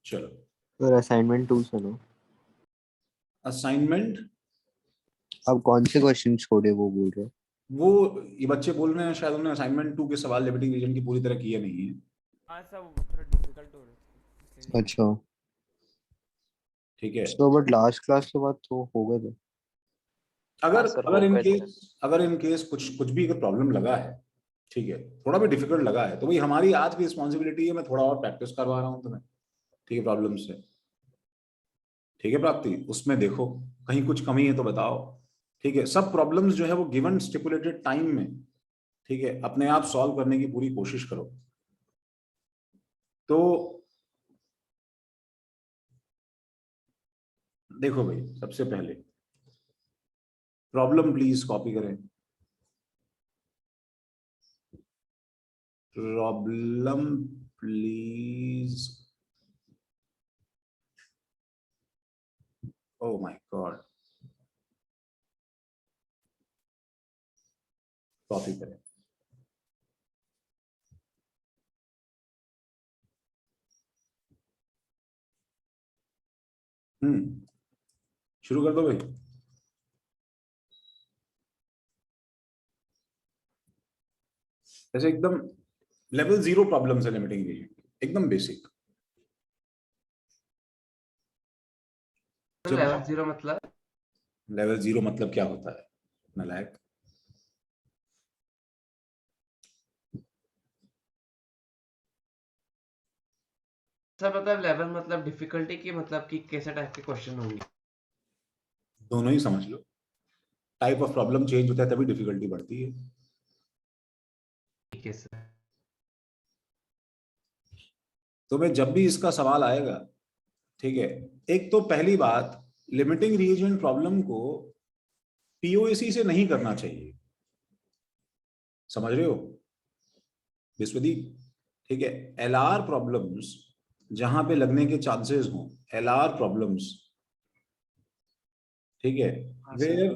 चलो और असाइनमेंट 2 सुनो। असाइनमेंट, अब कौन से क्वेश्चन छोड़े वो बोल रहे हो? वो ये बच्चे बोल रहे हैं शायद उन्होंने असाइनमेंट 2 के सवाल लिमिटिंग रीजन की पूरी तरह किए नहीं है। हाँ सब थोड़ा डिफिकल्ट हो रहा है इसलिए। अच्छा, ठीक है, तो बट लास्ट क्लास के बाद तो हो गए थे। अगर सर अगर हो इन गए थे। केस अगर इन केस कुछ कुछ भी अगर प्रॉब्लम लगा है, ठीक है, थोड़ा भी डिफिकल्ट लगा है, तो भाई हमारी आज की रिस्पॉन्सिबिलिटी है, मैं थोड़ा और प्रैक्टिस करवा रहा हूँ तुम्हें, ठीक है, प्रॉब्लम से। ठीक है प्राप्ति, उसमें देखो कहीं कुछ कमी है तो बताओ। ठीक है, सब प्रॉब्लम्स जो है वो गिवन स्टिपुलेटेड टाइम में, ठीक है, अपने आप सॉल्व करने की पूरी कोशिश करो। तो देखो भाई, सबसे पहले प्रॉब्लम प्लीज कॉपी करें। Problem please, oh my God, copy करें। शुरू कर दो भाई। ऐसे एकदम लेवल 0 प्रॉब्लम है लिमिटिंग रीजन, एकदम बेसिक। लेवल 0 मतलब? लेवल 0 मतलब क्या होता है नालायक? सर मतलब लेवल मतलब डिफिकल्टी की, मतलब कि कैसे टाइप के क्वेश्चन होंगे? दोनों ही समझ लो, टाइप ऑफ प्रॉब्लम चेंज होता है तभी डिफिकल्टी बढ़ती है। ठीक है सर। तो मैं जब भी इसका सवाल आएगा, ठीक है, एक तो पहली बात, लिमिटिंग रीजन प्रॉब्लम को पीओएसी से नहीं करना चाहिए, समझ रहे हो विश्वदीप? ठीक है, एलआर प्रॉब्लम्स जहां पे लगने के चांसेस हों, एलआर प्रॉब्लम्स, ठीक है, हाँ sir. Where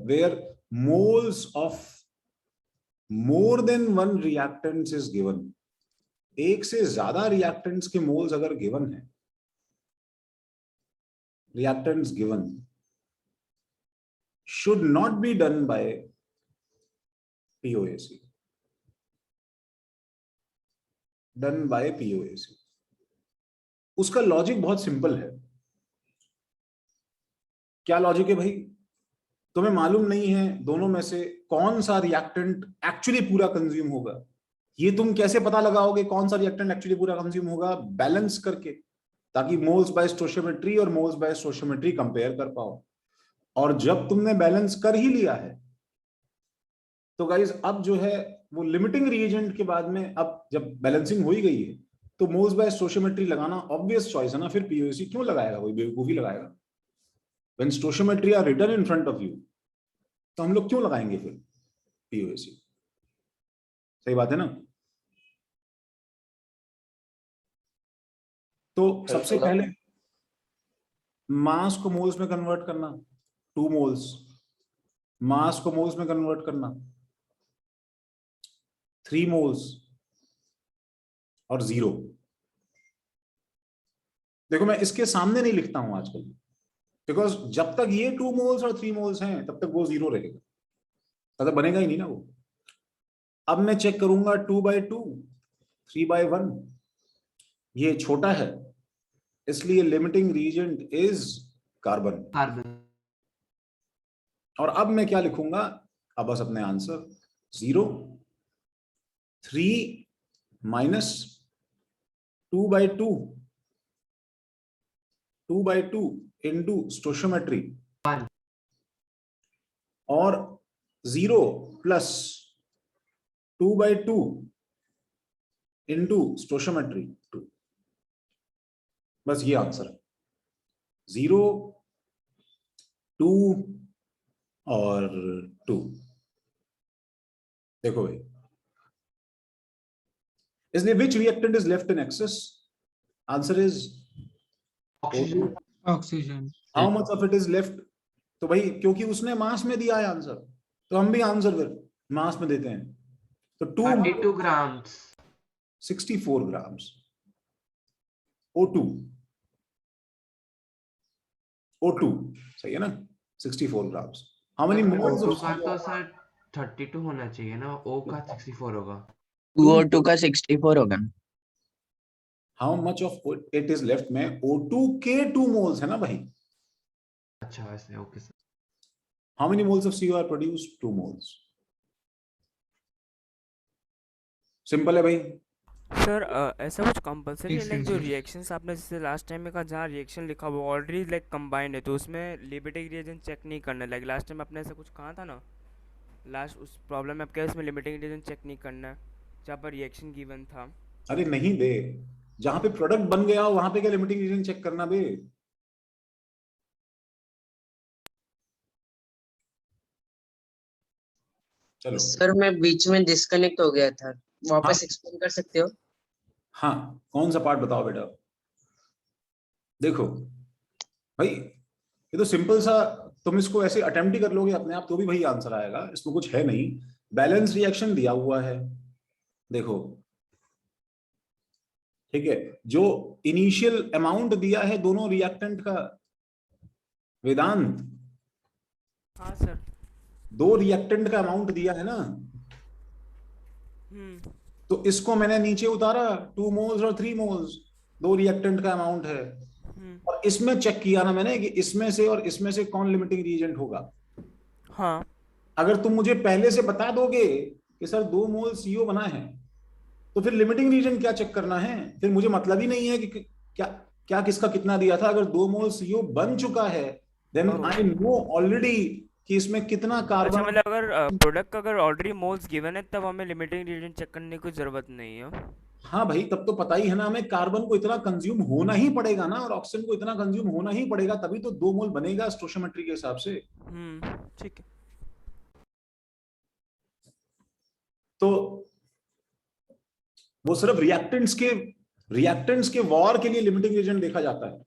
where moles of more than one reactants is given, एक से ज्यादा रिएक्टेंट्स के मोल्स अगर गिवन है, reactants given should not be done by POAC, done by POAC। उसका लॉजिक बहुत सिंपल है। क्या लॉजिक है भाई? तुम्हें मालूम नहीं है दोनों में से कौन सा रिएक्टेंट एक्चुअली पूरा कंज्यूम होगा। ये तुम कैसे पता लगाओगे कौन सा रिएक्टेंट एक्चुअली पूरा कंज्यूम होगा? बैलेंस करके, ताकि मोल्स बाय स्टोइचियोमेट्री और मोल्स बाय स्टोइचियोमेट्री कंपेयर कर पाओ। और जब तुमने बैलेंस कर ही लिया है, तो गाइज अब जो है वो लिमिटिंग रिएजेंट के बाद में, अब जब बैलेंसिंग हो ही गई है, तो मोल्स बाय स्टोइचियोमेट्री लगाना ऑब्वियस चॉइस है ना। फिर पीओसी क्यों लगाएगा? कोई बेवकूफी लगाएगा? When stoichiometry are written in front of you, तो हम लोग क्यों लगाएंगे फिर पीओसी? सही बात है ना? तो सबसे पहले मास को मोल्स में कन्वर्ट करना, 2 मोल्स, मास को मोल्स में कन्वर्ट करना 3 मोल्स, और 0। देखो मैं इसके सामने नहीं लिखता हूं आजकल, बिकॉज जब तक ये 2 मोल्स और 3 मोल्स हैं तब तक वो 0 रहेगा, तब तक बनेगा ही नहीं ना वो। अब मैं चेक करूंगा 2/2, 3/1, ये छोटा है, इसलिए limiting reagent is carbon. Carbon. और अब मैं क्या लिखूंगा? अब बस अपने आंसर 0, 3 माइनस 2/2, 2/2 इंटू स्टोइचियोमेट्री, 1। और 0 प्लस 2/2 इंटू स्टोइचियोमेट्री 2। बस ये आंसर है, 0, 2 और 2। देखो भाई, इसलिए which reactant is left in excess? Answer is oxygen. Oxygen. How much of it is left? तो भाई क्योंकि उसने मास में दिया है आंसर, तो हम भी आंसर फिर मास में देते हैं। तो 2 32 ग्राम्स। 64 grams. O2 सही है ना, 64 grams. How many moles O2 of का तो CO? सर 32 होना चाहिए ना, O का 64 होगा। 2O2 का 64 होगा। How much of it is left में O2 के 2 moles है ना भाई. अच्छा वैसे okay sir. How many moles of CO are produced? 2 moles. Simple है भाई. सर ऐसा कुछ कंपलसरी है Makes लाइक sense, जो sir. रिएक्शंस आपने जैसे लास्ट टाइम में कहा जहाँ रिएक्शन लिखा हुआ ऑलरेडी लाइक कंबाइंड है तो उसमें लिमिटिंग रिएजेंट चेक नहीं करना, लाइक लास्ट टाइम आपने ऐसा कुछ कहा था ना, लास्ट उस प्रॉब्लम में आपके इसमें लिमिटिंग रिएजेंट चेक नहीं करना है जहाँ पर रिएक्शन गिवन था। अरे नहीं बे, जहां पे प्रोडक्ट बन गया हो वहां पे क्या लिमिटिंग रीजन चेक करना बे. चलो. सर मैं बीच में डिस्कनेक्ट हो गया था, वापस एक्सप्लेन कर सकते हो? हाँ, कौन सा पार्ट बताओ बेटा. देखो भाई, ये तो सिंपल सा, तुम इसको ऐसे अटेम्प्ट ही कर लोगे अपने आप तो भी भाई आंसर आएगा, इसमें कुछ है नहीं. बैलेंस रिएक्शन दिया हुआ है, देखो ठीक है. जो इनिशियल अमाउंट दिया है दोनों रिएक्टेंट का, वेदांत, हाँ सर। 2 रिएक्टेंट का अमाउंट दिया है ना, तो इसको मैंने नीचे उतारा, 2 मोल्स और 3 मोल्स, 2 रिएक्टेंट का अमाउंट है. और इसमें चेक किया ना मैंने कि इसमें से और इसमें से कौन लिमिटिंग रिएजेंट होगा. हाँ अगर तुम मुझे पहले से बता दोगे कि सर 2 मोल सीओ बना है, तो फिर लिमिटिंग रीजन क्या चेक करना है, फिर मुझे मतलब ही नहीं है कि क्या क्या किसका कितना दिया था. अगर 2 मोल सीओ बन चुका है देन आई नो ऑलरेडी कि इसमें कितना अच्छा, कार्बन. मतलब अगर प्रोडक्ट का अगर ऑलरेडी मोल्स गिवन है तब हमें लिमिटिंग रिएजेंट चेक करने की जरूरत नहीं है। हाँ भाई, तब तो पता ही है ना हमें कार्बन को इतना कंज्यूम होना ही पड़ेगा ना, और ऑक्सीजन को इतना कंज्यूम होना ही पड़ेगा, तभी तो 2 मोल बनेगा स्टोइकियोमेट्री के हिसाब से. ठीक है। तो वो सिर्फ रिएक्टेंट्स के वॉर के लिए लिमिटिंग एजेंट देखा जाता है.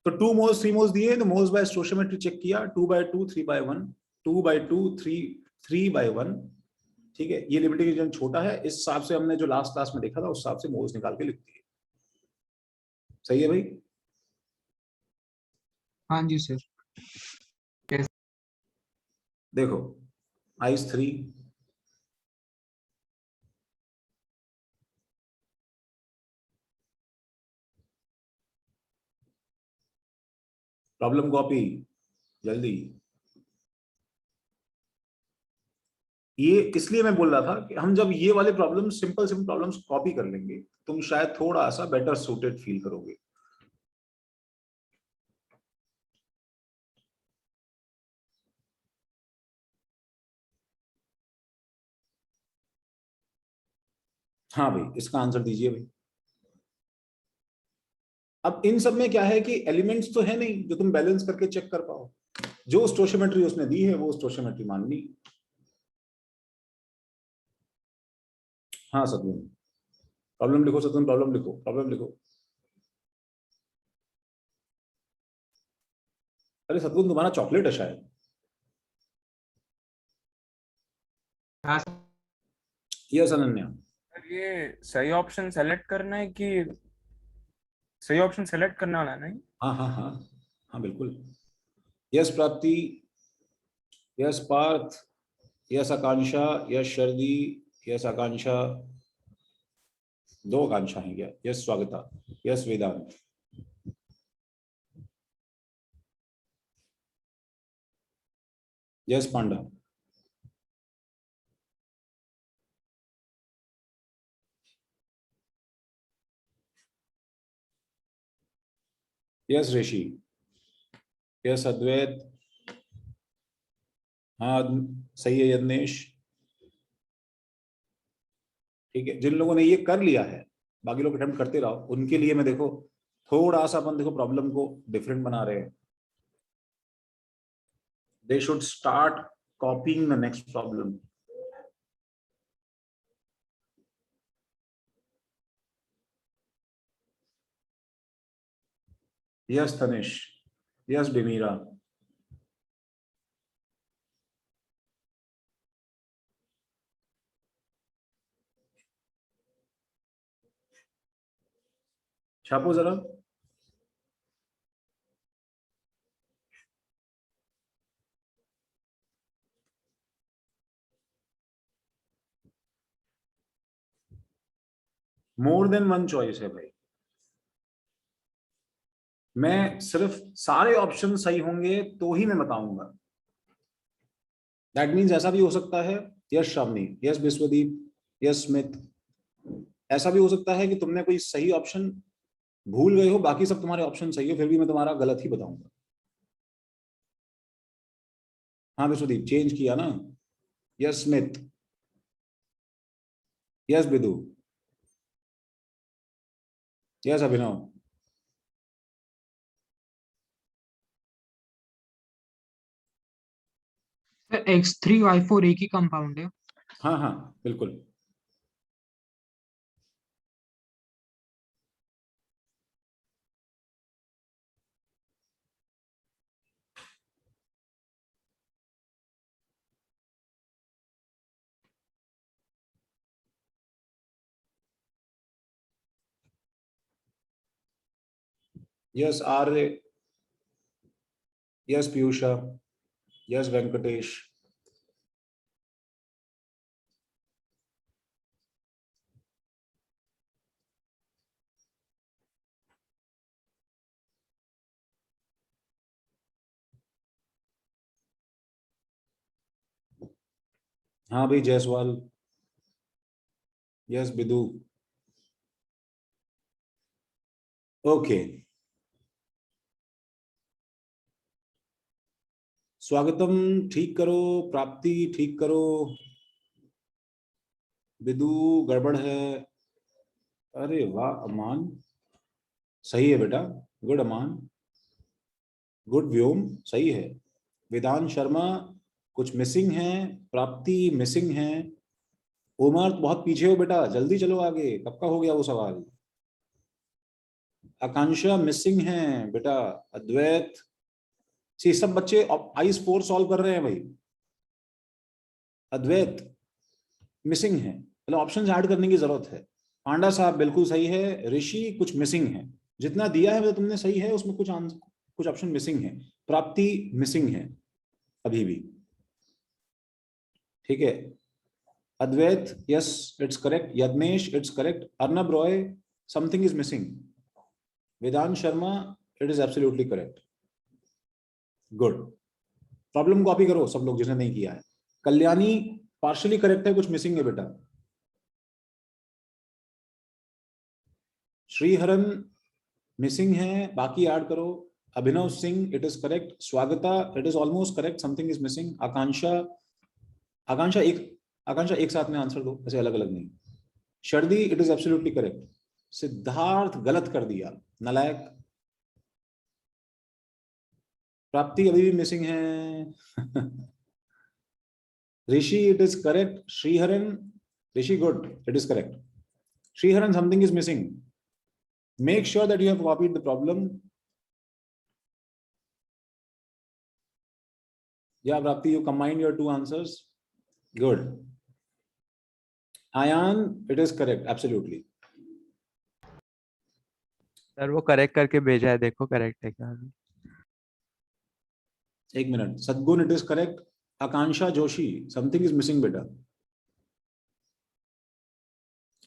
तो 2 मोल्स 3 मोल्स दिए तो मोल्स बाय स्टोइकियोमेट्री चेक किया, 2/2 3/1, 2/2 3/1. ठीक है, ये लिमिटिंग एजेंट छोटा है, इस हिसाब से हमने जो लास्ट क्लास में देखा था उस हिसाब से मोल्स निकाल के लिख दिए. सही है भाई. हाँ जी सर. देखो आइस 3, प्रॉब्लम कॉपी जल्दी. ये इसलिए मैं बोल रहा था कि हम जब ये वाले प्रॉब्लम सिंपल प्रॉब्लम्स कॉपी कर लेंगे तुम शायद थोड़ा सा बेटर सूटेड फील करोगे. हाँ भाई, इसका आंसर दीजिए भाई. अब इन सब में क्या है कि एलिमेंट्स तो है नहीं जो तुम बैलेंस करके चेक कर पाओ. जो स्टोइकियोमेट्री उसने दी है वो स्टोइकियोमेट्री माननी. हाँ सदगुण, प्रॉब्लम लिखो सदगुण, प्रॉब्लम लिखो, प्रॉब्लम लिखो. अरे सदगुण, तुम्हारा चॉकलेट है शायद. हाँ यस अनन्या. ये सही ऑप्शन सेलेक्ट करना है कि सही ऑप्शन सेलेक्ट करना वाला नहीं? हाँ हाँ हाँ हाँ बिल्कुल. यस प्राप्ति, यस पार्थ, यस आकांक्षा, यस शर्दी, यस आकांक्षा, 2 आकांक्षा हैं क्या. यस स्वागता, यस वेदांत. यस पांडा. यस ऋषि, यस अद्वैत. हाँ सही है यज्ञेश. ठीक है, जिन लोगों ने ये कर लिया है बाकी लोग अटेम्प्ट करते रहो, उनके लिए मैं देखो थोड़ा सा अपन देखो प्रॉब्लम को डिफरेंट बना रहे हैं. They should start copying the next problem. Yes Tanish, yes Dimira. छापो जरा। मोर देन वन चॉइस है भाई। मैं सिर्फ सारे ऑप्शन सही होंगे तो ही मैं बताऊंगा। दैट मीन्स ऐसा भी हो सकता है, yes Shravani, yes Vishwadeep, yes Smith, ऐसा भी हो सकता है कि तुमने कोई सही ऑप्शन भूल गए हो, बाकी सब तुम्हारे ऑप्शन सही हो, फिर भी मैं तुम्हारा गलत ही बताऊंगा। हाँ विश्वदीप चेंज किया ना। Yes Smith, yes Bidu, yes Abhinav. X3Y4 एक ही कंपाउंड है। हाँ हाँ बिल्कुल। Yes Arya, yes Piyusha, yes Venkatesh. हाँ भाई जायसवाल, यस बिदु। ओके स्वागतम ठीक करो, प्राप्ति ठीक करो, बिदु गड़बड़ है। अरे वाह अमान, सही है बेटा, गुड अमान, गुड व्योम, सही है। वेदांत शर्मा कुछ मिसिंग है, प्राप्ति मिसिंग है। उमर बहुत पीछे हो बेटा, जल्दी चलो आगे, कब का हो गया वो सवाल। आकांक्षा मिसिंग है बेटा। अद्वैत, सी सब बच्चे आइस 4 सॉल्व कर रहे हैं भाई। अद्वैत मिसिंग है, मतलब ऑप्शंस ऐड करने की जरूरत है। पांडा साहब बिल्कुल सही है। ऋषि कुछ मिसिंग है, जितना दिया है वो तुमने सही है, उसमें कुछ ऑप्शन मिसिंग है। प्राप्ति मिसिंग है अभी भी, ठीक है। Advait yes it's correct, Yagnesh it's correct, Arnab Roy something is missing, Vedant Sharma it is absolutely correct, good. Problem copy करो सब लोग जिसने नहीं किया है। कल्याणी पार्शियली करेक्ट है, कुछ मिसिंग है बेटा। श्रीहरन मिसिंग है, बाकी ऐड करो। Abhinav Singh it is correct, Swagata it is almost correct, something is missing. Akanksha एक साथ में आंसर दो, ऐसे अलग अलग नहीं। Shardi it is absolutely correct. Siddharth गलत कर दिया, नालायक। प्राप्ति अभी भी मिसिंग है। Rishi it is correct. Shriharan, Rishi good, it is correct. Shriharan, something is missing. Make sure that you have copied the problem. Yeah, Prapti, you combined your two answers. Good. Ayan, it is correct, absolutely. Sir वो correct करके भेजा है, देखो correct है क्या। एक minute, सद्गुण it is correct. Akanksha Joshi, something is missing बेटा।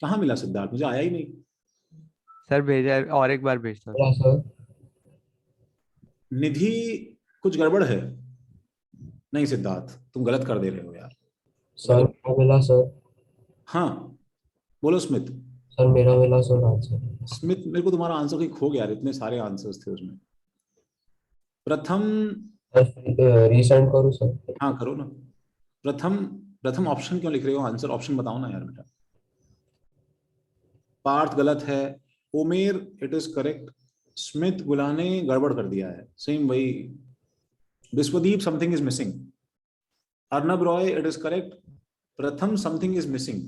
कहाँ मिला सिद्धार्थ, मुझे आया ही नहीं। सर भेजा है, और एक बार भेजता हूँ। सर निधि कुछ गड़बड़ है। नहीं सिद्धार्थ, तुम गलत कर दे रहे हो यार। सर मेरा मिला सर। हाँ बोलो स्मिथ। सर मेरा मिला सर आंसर। स्मिथ मेरे को तुम्हारा आंसर कहीं खो गया यार, इतने सारे आंसर्स थे उसमें। प्रथम, रीसेंड करूँ सर? हाँ करो ना। प्रथम ऑप्शन क्यों लिख रहे हो, आंसर ऑप्शन बताओ ना यार बेटा। पार्थ गलत है। Umer it is correct. Smith गुला ने गड़बड़ कर दिया है, सेम वही। Vishwadeep something is missing. Arnab Roy it is correct. Pratham something is missing.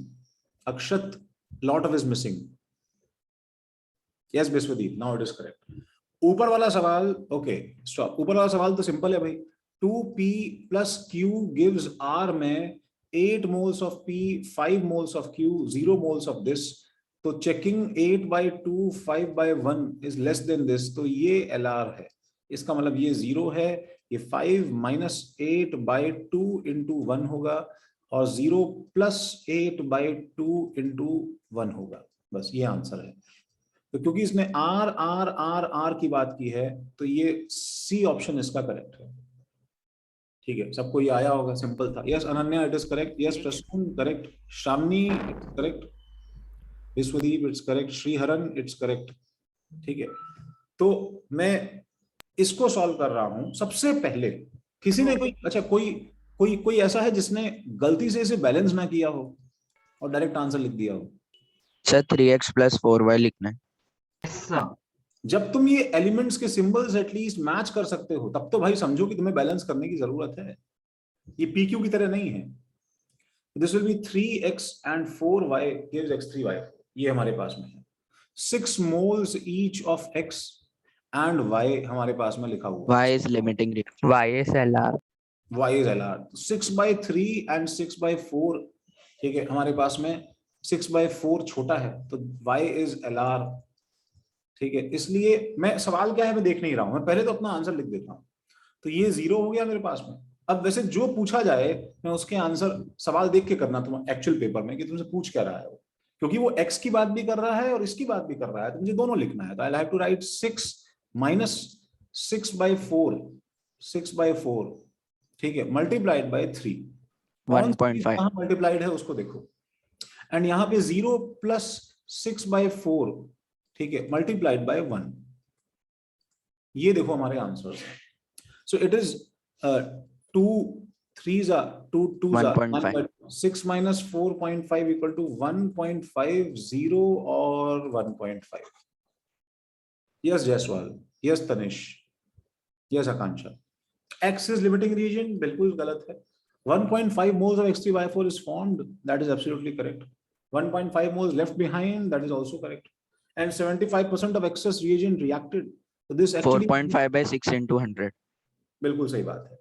Akshat lot of is missing. Yes Vishwadeep, now it is correct. ऊपर वाला सवाल, ओके स्टॉप। ऊपर वाला सवाल तो सिंपल है भाई। 2p plus q gives r में 8 moles of p, 5 moles of q, 0 moles of this, तो checking 8/2 5/1 is less than this, तो ये LR है। इसका मतलब ये 0 है, ये 5 - 8/2 × 1 होगा, और 0 + 8/2 × 1 होगा। बस ये आंसर है। तो क्योंकि इसने R R R R की बात की है, तो ये C ऑप्शन इसका करेक्ट है। ठीक है, सबको ये आया होगा, सिंपल था। Yes Ananya, it is correct. Yes Prasoon, correct. Shravani, it's correct. Vishwadeep, it's correct. Shriharan, it's correct. ठीक है, तो मैं इसको सॉल्व कर रहा हूं। सबसे पहले किसी ने कोई ऐसा है जिसने गलती से इसे बैलेंस ना किया हो और डायरेक्ट आंसर लिख दिया हो? सर 3x + 4y लिखना है। Yes, sir. जब तुम ये एलिमेंट्स के सिंबल्स एटलीस्ट मैच कर सकते हो, तब तो भाई समझो कि तुम्हें बैलेंस करने की जरूरत है। ये PQ की तरह नहीं है। This will be 3x and 4y gives x3y। ये हमारे पास में है। 6 moles each of x and y हमारे पास में लिखा हुआ y है। is limiting reaction। y is LR। y is LR। 6/3 and 6/4, ठीक है, हमारे पास में 6/4 छोटा है, तो y is LR। ठीक है, इसलिए मैं सवाल क्या है मैं देख नहीं रहा हूं, मैं पहले तो अपना आंसर लिख देता हूं। तो ये 0 हो गया मेरे पास में। अब वैसे जो पूछा जाए मैं उसके आंसर सवाल देख के करना तुम एक्चुअल पेपर में कि तुमसे पूछ क्या रहा है वो, क्योंकि वो x की बात भी कर रहा है और इसकी बात भी कर रहा है, तो मुझे दोनों लिखना है। तो आई हैव टू राइट 6 - 6/4, ठीक है, मल्टीप्लाइड बाय 3। 1.5। कहां मल्टीप्लाइड है उसको देखो, एंड यहाँ पे 0 + 6/4, ठीक है, मल्टीप्लाइड बाय 1। ये देखो हमारे आंसर्स हैं। So it is 2 3s are 2 2s are 1.5। 6 - 4.5 = 1.50 और 1.5। Yes Jaiswal, yes Tanish, yes Akanksha. X is limiting region, बिल्कुल गलत है। 1.5 moles of X3Y4 is formed, that is absolutely correct. 1.5 moles left behind, that is also correct. And 75% of excess reagent reacted. So this actually 4.5/6 × 100। बिल्कुल सही बात है।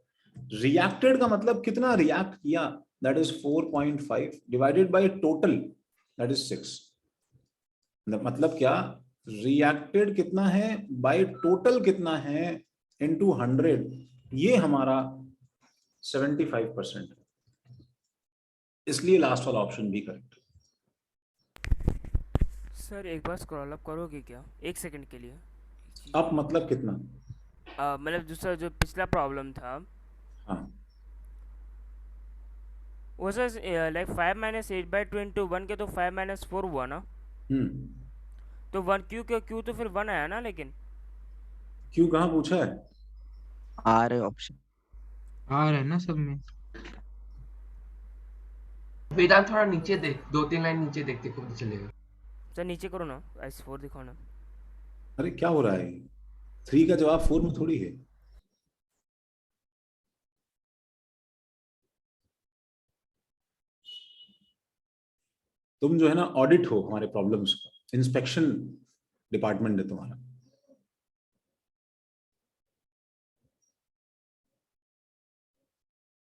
Reacted का मतलब कितना रिएक्ट किया, that is 4.5 divided by total, that is 6। मतलब क्या, reacted कितना है by total कितना है into 100, ये हमारा 75% है। इसलिए लास्ट वाला ऑप्शन भी करेक्ट। सर एक बार स्क्रॉल अप करोगे क्या, 1 सेकंड के लिए? अब मतलब कितना? मतलब दूसरा जो पिछला प्रॉब्लम था हाँ, वो सर लाइक 5 - 8/2 × 1 के तो 5 - 4 हुआ ना, तो 1 क्यू तो फिर 1 आया ना, लेकिन क्यों कहाँ पूछा है? R है ऑप्शन। R है ना सब में। वेदांत थोड़ा नीचे देख, 2-3 लाइन नीचे देख, देखो पता चलेगा। सर नीचे करो ना, S4 दिखाओ ना। अरे क्या हो रहा है? 3 का जवाब 4 में थोड़ी है। तुम जो है ना ऑडिट हो हमारे प्रॉब्लम्स का, इंस्पेक्शन डिपार्टमेंट है तुम्हारा।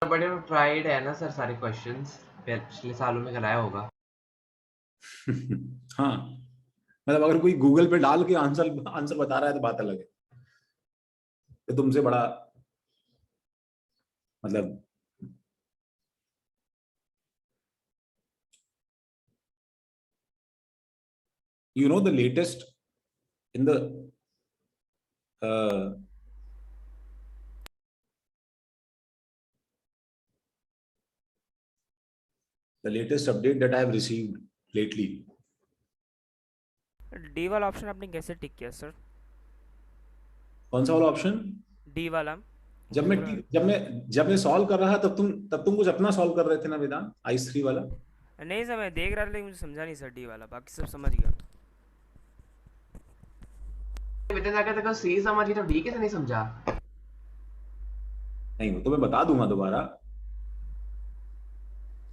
बड़े ट्राइड है ना सर सारे क्वेश्चंस, पिछले सालों में कराया होगा। हाँ, मतलब अगर कोई गूगल पे डाल के आंसर बता रहा है तो बात अलग है। तो तुमसे बड़ा मतलब you know the latest in the latest update that I have received lately। D वाला ऑप्शन आपने कैसे टिक किया सर? कौन सा वाला ऑप्शन? डी वाला। जब मैं सॉल्व कर रहा तब तुम कुछ अपना सॉल्व कर रहे थे ना वेदांत, I3 वाला। नहीं सर मैं देख रहा था, लेकिन मुझे समझा नहीं सर डी वाला, बाकी सब समझ गया। वेदांत अगर तेरे को सी समझी तो डी कैसे नहीं समझा? नहीं, वो तो मैं बता दूंगा दोबारा,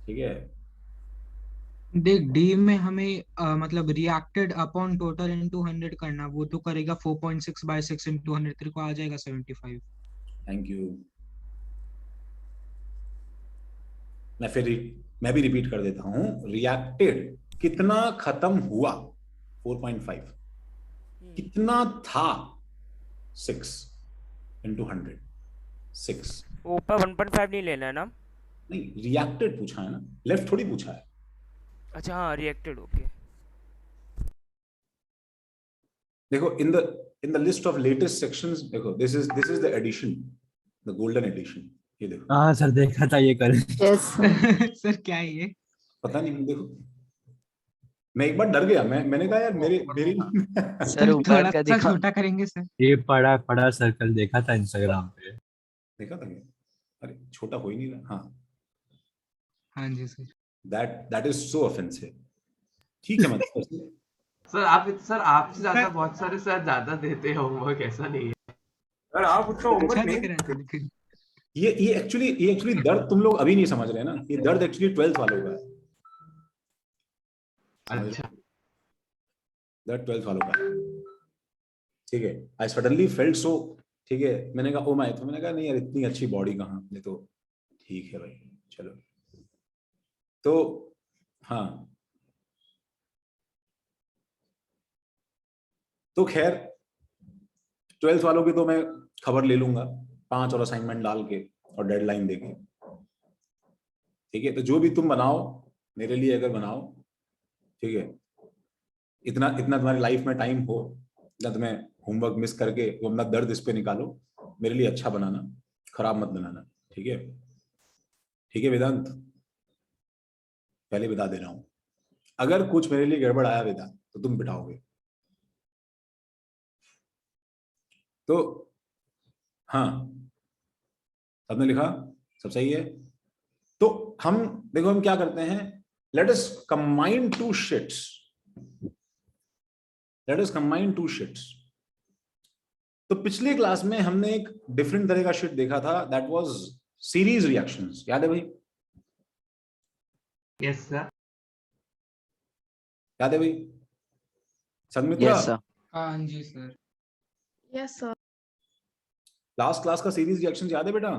ठीक है। देख डी में हमें मतलब रिएक्टेड अपॉन टोटल इनटू 100 करना, वो तो करेगा 4.6/6 × 100, तेरे को आ जाएगा 75। Thank you. मैं भी रिपीट कर देता हूं, रिएक्टेड कितना खत्म हुआ, 4.5 कितना था? 6 into 100 6 ऊपर 1.5 नहीं लेना है ना? नहीं, रिएक्टेड पूछा है ना, लेफ्ट थोड़ी पूछा है। अच्छा हाँ, रिएक्टेड, ओके। देखो in the list of latest sections, देखो this is the edition, the golden edition. ये देखो, हाँ सर देखा था ये कर। यस सर क्या है ये? पता नहीं, देखो मैं एक बार डर गया, मैंने कहा यार मेरी सर ऊपर थोड़ा का सा दिखा। छोटा करेंगे सर? ये पड़ा सर्कल देखा था इंस्टाग्राम पे। देखा था क्या? अरे छोटा हो ही नहीं रहा। हाँ, हाँ जी sir. That is so offensive. ठीक है, मतलब सर आपसे ज्यादा सर- बहुत सारे सर ज्यादा देते हैं होमवर्क, ऐसा नहीं है। सर आप उतना अच्छा होमवर्क दिख नहीं रहा है लेकिन। ये एक्चुअली दर्द तुम लोग अभी नहीं समझ रहे ना, ये दर्द एक्चुअली 12th वालों का है। समझ रहे अच्छा, हो? दर्द 12th वालों का है। ठीक है, आई सडनली फेल्ट सो, ठीक है, मैंने कहा ओ माय, तो मैंने कहा नहीं यार इतनी अच्छी बॉडी कहाँ, नहीं तो ठीक है भाई चलो। तो हाँ, तो खैर 12th वालों की तो मैं खबर ले लूंगा, 5 और असाइनमेंट डाल के और डेडलाइन देके। ठीक है, तो जो भी तुम बनाओ मेरे लिए अगर बनाओ, ठीक है, इतना तुम्हारी लाइफ में टाइम हो, इतना तुम्हें होमवर्क मिस करके वो अपना दर्द इस पे निकालो, मेरे लिए अच्छा बनाना, खराब मत बनाना। ठीक है? ठीक है वेदांत, पहले बता दे रहा हूं, अगर कुछ मेरे लिए गड़बड़ आया वेदांत तो तुम बिठाओगे। तो हाँ, सबने लिखा? सब सही है? तो हम देखो हम क्या करते हैं, let us combine two sheets, let us combine two sheets. तो पिछले क्लास में हमने एक डिफरेंट तरह का शीट देखा था, दैट वाज सीरीज रिएक्शंस, याद है भाई? Yes sir. याद है भाई संमित्रा? Yes sir. हाँ जी sir. Yes sir. Last class का सीरीज रिएक्शंस याद है बेटा?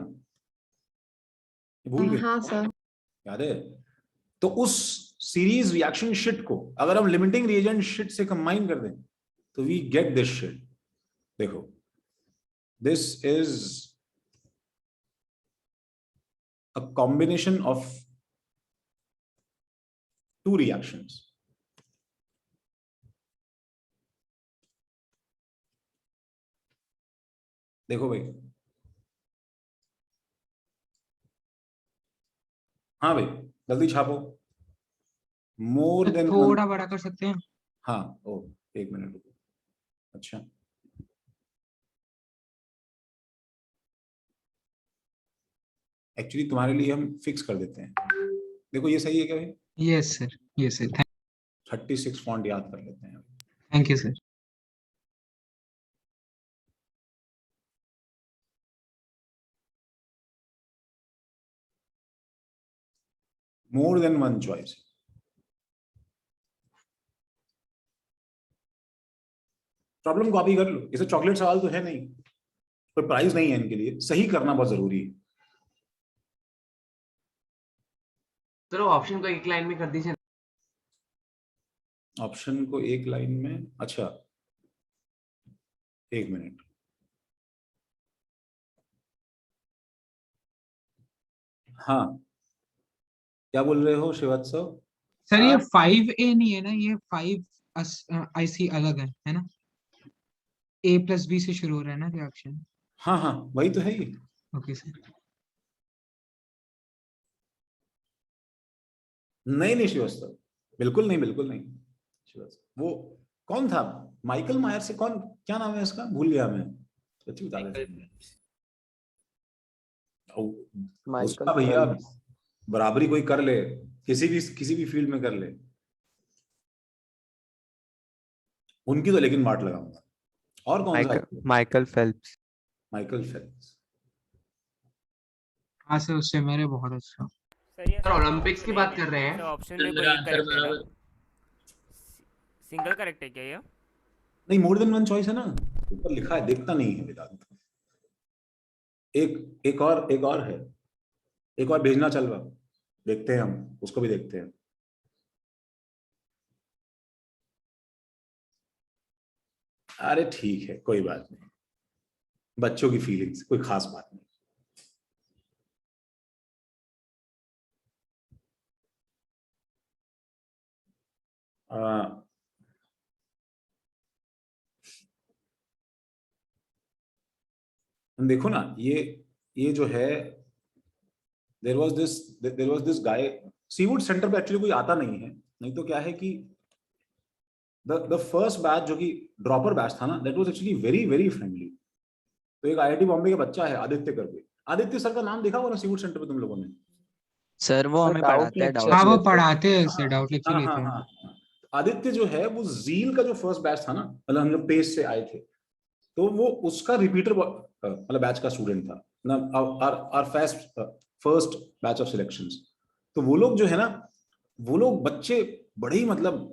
भूल गए? हाँ सर। याद है? तो उस सीरीज रिएक्शन शीट को अगर हम लिमिटिंग रिएजेंट शीट से कंबाइन कर दें तो वी गेट दिस शीट। देखो, this is a combination of two reactions. देखो भाई, हाँ भाई जल्दी छापो, मोर देन थोड़ा बड़ा कर सकते हैं? हाँ, ओ एक मिनट रुको। अच्छा, एक्चुअली तुम्हारे लिए हम फिक्स कर देते हैं। देखो ये सही है क्या भाई? Yes sir, yes sir. 36 font याद कर लेते हैं। Thank you sir. More than one choice. Problem copy कर लो, इसे चॉकलेट सवाल तो है नहीं, कोई प्राइस नहीं है इनके लिए, सही करना बहुत जरूरी है। चलो ऑप्शन को एक लाइन में कर दीजिए। ऑप्शन को एक लाइन में? अच्छा एक मिनट, हाँ क्या बोल रहे हो श्रीवात्सव? सर ये 5A नहीं है ना, ये 5IC अलग है ना? A+B से शुरू हो रहा है ना रिएक्शन? हाँ हाँ वही तो है ये। Okay sir. नहीं नहीं श्रीवास्तव, बिल्कुल नहीं, बिल्कुल नहीं श्रीवास्तव। वो कौन था, माइकल मायर से कौन, क्या नाम है इसका, भूल गया मैं, सच्ची बता देते हैं। उसका भैया बराबरी कोई कर ले, किसी भी फील्ड में कर ले, उनकी तो लेकिन मार्ट लगाऊंगा। और कौन सा? Michael Phelps. Michael Phelps. हाँ सर, उससे मेरे बहुत अच्छा। सही है सर ओलंपिक्स की बात कर रहे हैं। ऑप्शन में कोई एक करेक्ट है ना? सिंगल करेक्ट है क्या ये? नहीं, मोर देन वन चॉइस है ना, ऊपर लिखा है, देखता नहीं है वेदांत। एक और है, एक और भेजना चल रहा, देखते हैं हम उसको भी देखते हैं। अरे ठीक है, कोई बात नहीं, बच्चों की फीलिंग्स, कोई खास बात नहीं। देखो ना, ये जो है, there was this guy. Seawood centre पे एक्चुअली कोई आता नहीं है, नहीं तो क्या है कि द फर्स्ट बैच जो कि ड्रॉपर बैच था ना, that was actually very very friendly. तो एक आईआईटी बॉम्बे का बच्चा है आदित्य करके, आदित्य सर का नाम देखा होगा ना सीवुड सेंटर पे तुम लोगों ने? सर वो हमें पढ़ाते हैं lectures हाँ वो लेते हैं। पढ़ाते हैं सर, डाउट लेक्चर हाँ लेते हाँ हैं। हाँ। आदित्य जो है वो जील का जो फर्स्ट बैच था ना, मतलब हम लोग पेस से आए थे, तो वो उसका रिपीटर मतलब बैच का स्टूडेंट था ना, our first batch of selections. तो वो लोग जो है ना, वो लोग बच्चे बड़े ही मतलब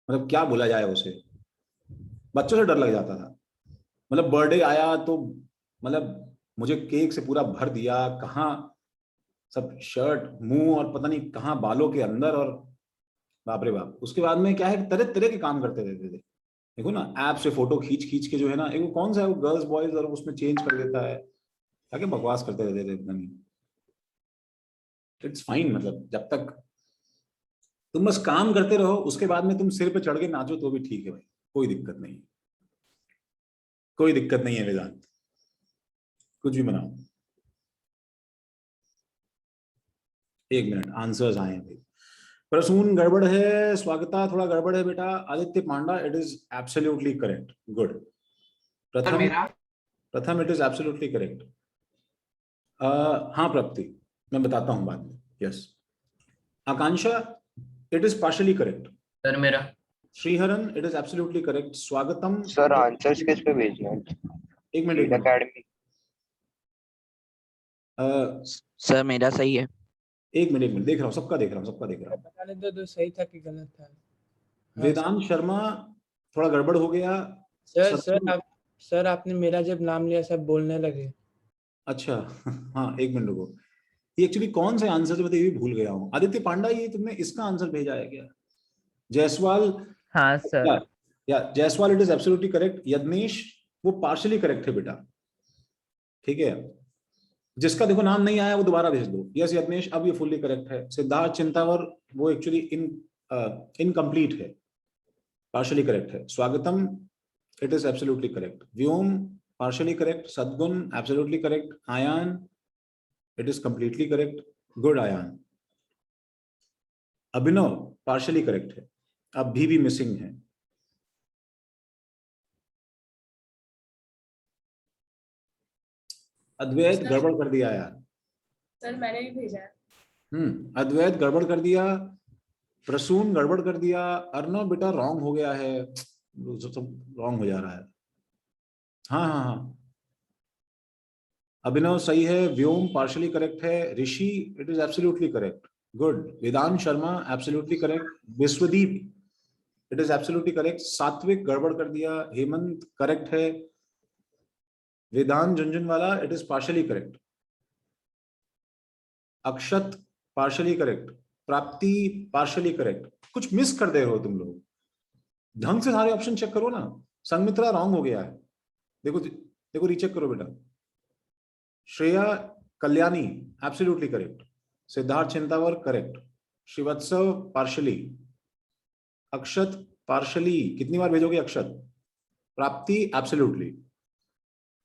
क्या बोला जाए उसे, बच्चों से डर लग जाता था। मतलब बर्थडे आया तो मतलब मुझे केक से पूरा भर दिया, कहाँ सब शर्ट मुंह और पता नहीं कहाँ बालों के अंदर, और बाप रे बाप। उसके बाद में क्या है, तरह तरह के काम करते रहते थे। देखो ना, ऐप से फोटो खींच खींच के जो है ना, एक वो कौन सा है वो गर्ल्स बॉयज, और उसमें चेंज कर देता है, ताकि बकवास करते रहते थे एकदम। इट्स फाइन, मतलब जब तक तुम बस काम करते रहो, उसके बाद में तुम सिर पे चढ़ के नाचो तो भी ठीक है भाई, कोई दिक्कत नहीं है, कोई दिक्कत नहीं है वेदांत, कुछ भी बनाओ। एक मिनट, आंसर्स आए हैं भाई। प्रसून गड़बड़ है, स्वागता थोड़ा गड़बड़ है बेटा। Aditya Panda, it is absolutely correct, good. Sir Pratham, मेरा प्रथम इट इज एब्सोल्युटली करेक्ट। हाँ प्राप्ति, मैं बताता हूँ बाद में। Yes. Akanksha, it is partially correct. Sir मेरा Shreeharan, it is absolutely correct. Swagatam, sir answers किस पे भेजना है? एक मिनट एक रीड मिनट, एकेडमी। सर मेरा सही है। एक मिनट एक मिनट, देख रहा हूँ, सबका देख रहा हूँ, सबका देख रहा हूँ। बताने दो सही था कि गलत था। वेदांत शर्मा, थोड़ा गड़बड़ हो गया। सर आपने मेरा जब नाम लिया सब बोलने लगे। अच्छा हाँ, एक मिनट रुको, ये एक्चुअली कौन से आंसर थे ये भी भूल गया हूँ। आदित्य पांडा, ये तुमने इसका आंसर भेजा है क्या? जायसवाल, हाँ सर। या Jaiswal, it is absolutely correct. Yagnesh, वो पार्शियली करेक्ट है बेटा, ठीक है। जिसका देखो नाम नहीं आया वो दोबारा भेज दो। यस यज्ञेश, अब ये फुल्ली करेक्ट है। सिद्धार्थ चिंतावर, वो एक्चुअली इनकम्प्लीट है, पार्शियली करेक्ट है। Swagatam, it is absolutely correct. Vyom, partially correct. Sadgun, absolutely correct. Ayaan, it is completely correct, good Ayaan. Abhinav, partially correct है, अब भी मिसिंग है। अद्वैत गड़बड़ कर दिया यार। सर मैंने भी भेजा है। अद्वैत गड़बड़ कर दिया, प्रसून गड़बड़ कर दिया, अर्णव बेटा रॉन्ग हो गया है, सब रॉन्ग हो जा रहा है। हाँ हाँ हाँ, अभिनव सही है। व्योम पार्शियली करेक्ट है। Rishi, it is absolutely correct, good. Vedant Sharma, absolutely correct. Vishwadeep, it is absolutely correct. Satvik गड़बड़ कर दिया। हेमंत करेक्ट है। Vedant Jhunjhunwala, it is partially correct. Akshat, partially correct. Prapti, partially correct. कुछ मिस कर दे रहे हो तुम लोग, ढंग से सारे ऑप्शन चेक करो ना। संगमित्रा रॉन्ग हो गया है, देखो देखो, रीचेक करो बेटा। Shreya Kalyani, absolutely correct. Siddharth Chintawar correct. Srivatsav partially. Akshat partially, कितनी बार भेजोगे Akshat? Prapti absolutely.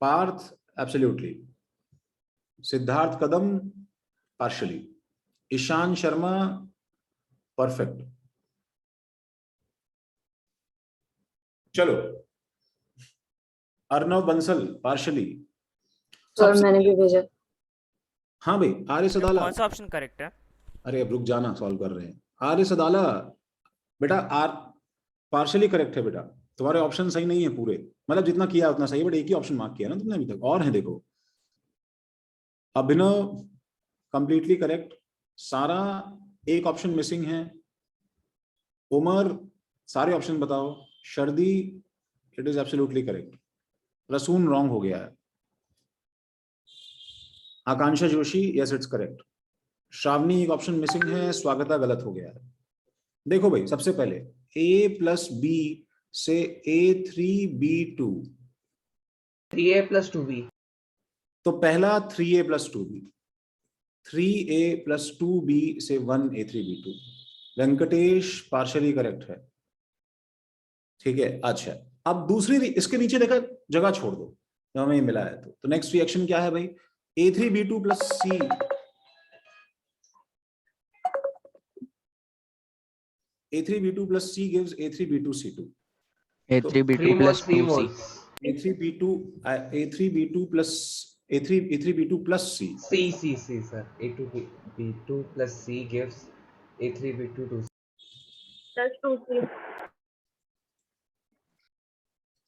Parth absolutely. Siddharth Kadam partially. Ishaan Sharma perfect. चलो, अर्णव बंसल पार्शियली। सर मैंने भी भेजा। हाँ भाई, आर्य सदाला, कौन सा ऑप्शन करेक्ट है? अरे अब रुक जाना, सॉल्व कर रहे हैं। आर्य सदाला बेटा, पार्शियली करेक्ट है बेटा, तुम्हारे ऑप्शन सही नहीं है पूरे, मतलब जितना किया उतना सही, बट एक ही ऑप्शन मार्क किया ना तुमने अभी तक, और है देखो। Abhinav completely correct. सारा, एक ऑप्शन मिसिंग है। उमर, सारे ऑप्शन बताओ। Shardi, it is absolutely correct. Rasoon wrong हो गया है। Akanksha Joshi, yes it's correct. Shravani, एक ऑप्शन मिसिंग है। स्वागता गलत हो गया है। देखो भाई, सबसे पहले ए प्लस बी से A3B2, 3A plus 2B। तो पहला 3A plus 2B, 3A plus 2B से 1A3B2। वेंकटेश पार्शली करेक्ट है, ठीक है। अच्छा, अब दूसरी इसके नीचे देखा, जगह छोड़ दो जो हमें मिला है। तो नेक्स्ट रिएक्शन क्या है भाई? A3B2 plus C, A3B2 plus C gives A3B2C2। A3B2 3 plus moles, 3 2C. moles। A3B2 plus A3B2 plus C। C sir, A2B2 plus C gives A3B2 to Plus 2C।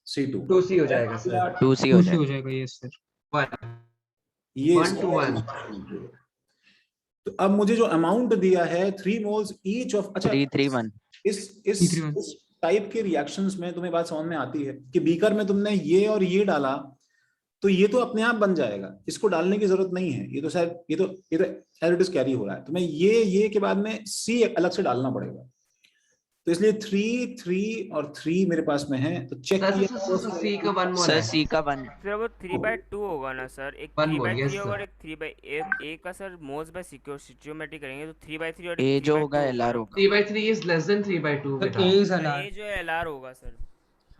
C2 2C हो जाएगा sir. 2C हो 2C हो जाएगा। जाएगा, yes sir. 1 ये 1 to 1। तो अब मुझे जो अमाउंट दिया है 3 मोल्स ईच ऑफ, अच्छा 331। इस टाइप के रिएक्शंस में तुम्हें बात समझ में आती है कि बीकर में तुमने ये और ये डाला तो ये तो अपने आप बन जाएगा, इसको डालने की जरूरत नहीं है। ये तो शायद ये तो एज इट इज कैरी हो रहा है, तुम्हें ये के बाद में C अलग से डालना पड़ेगा। तो इसलिए 3 3 और 3 मेरे पास में है, तो चेक किया सर C का 1 मोल सर है। C का 1। सर वो 3/2 होगा ना सर, एक 1 3/3 मोल, yes, होगा और sir। एक 3/8। A का सर मोल्स बाय सिक्योमेट्री करेंगे तो 3/3 और A एक जो 3/2 होगा LR होगा। 3/3 is less than 3/2 सर बेटा। A is sir LR। ये जो है LR होगा सर।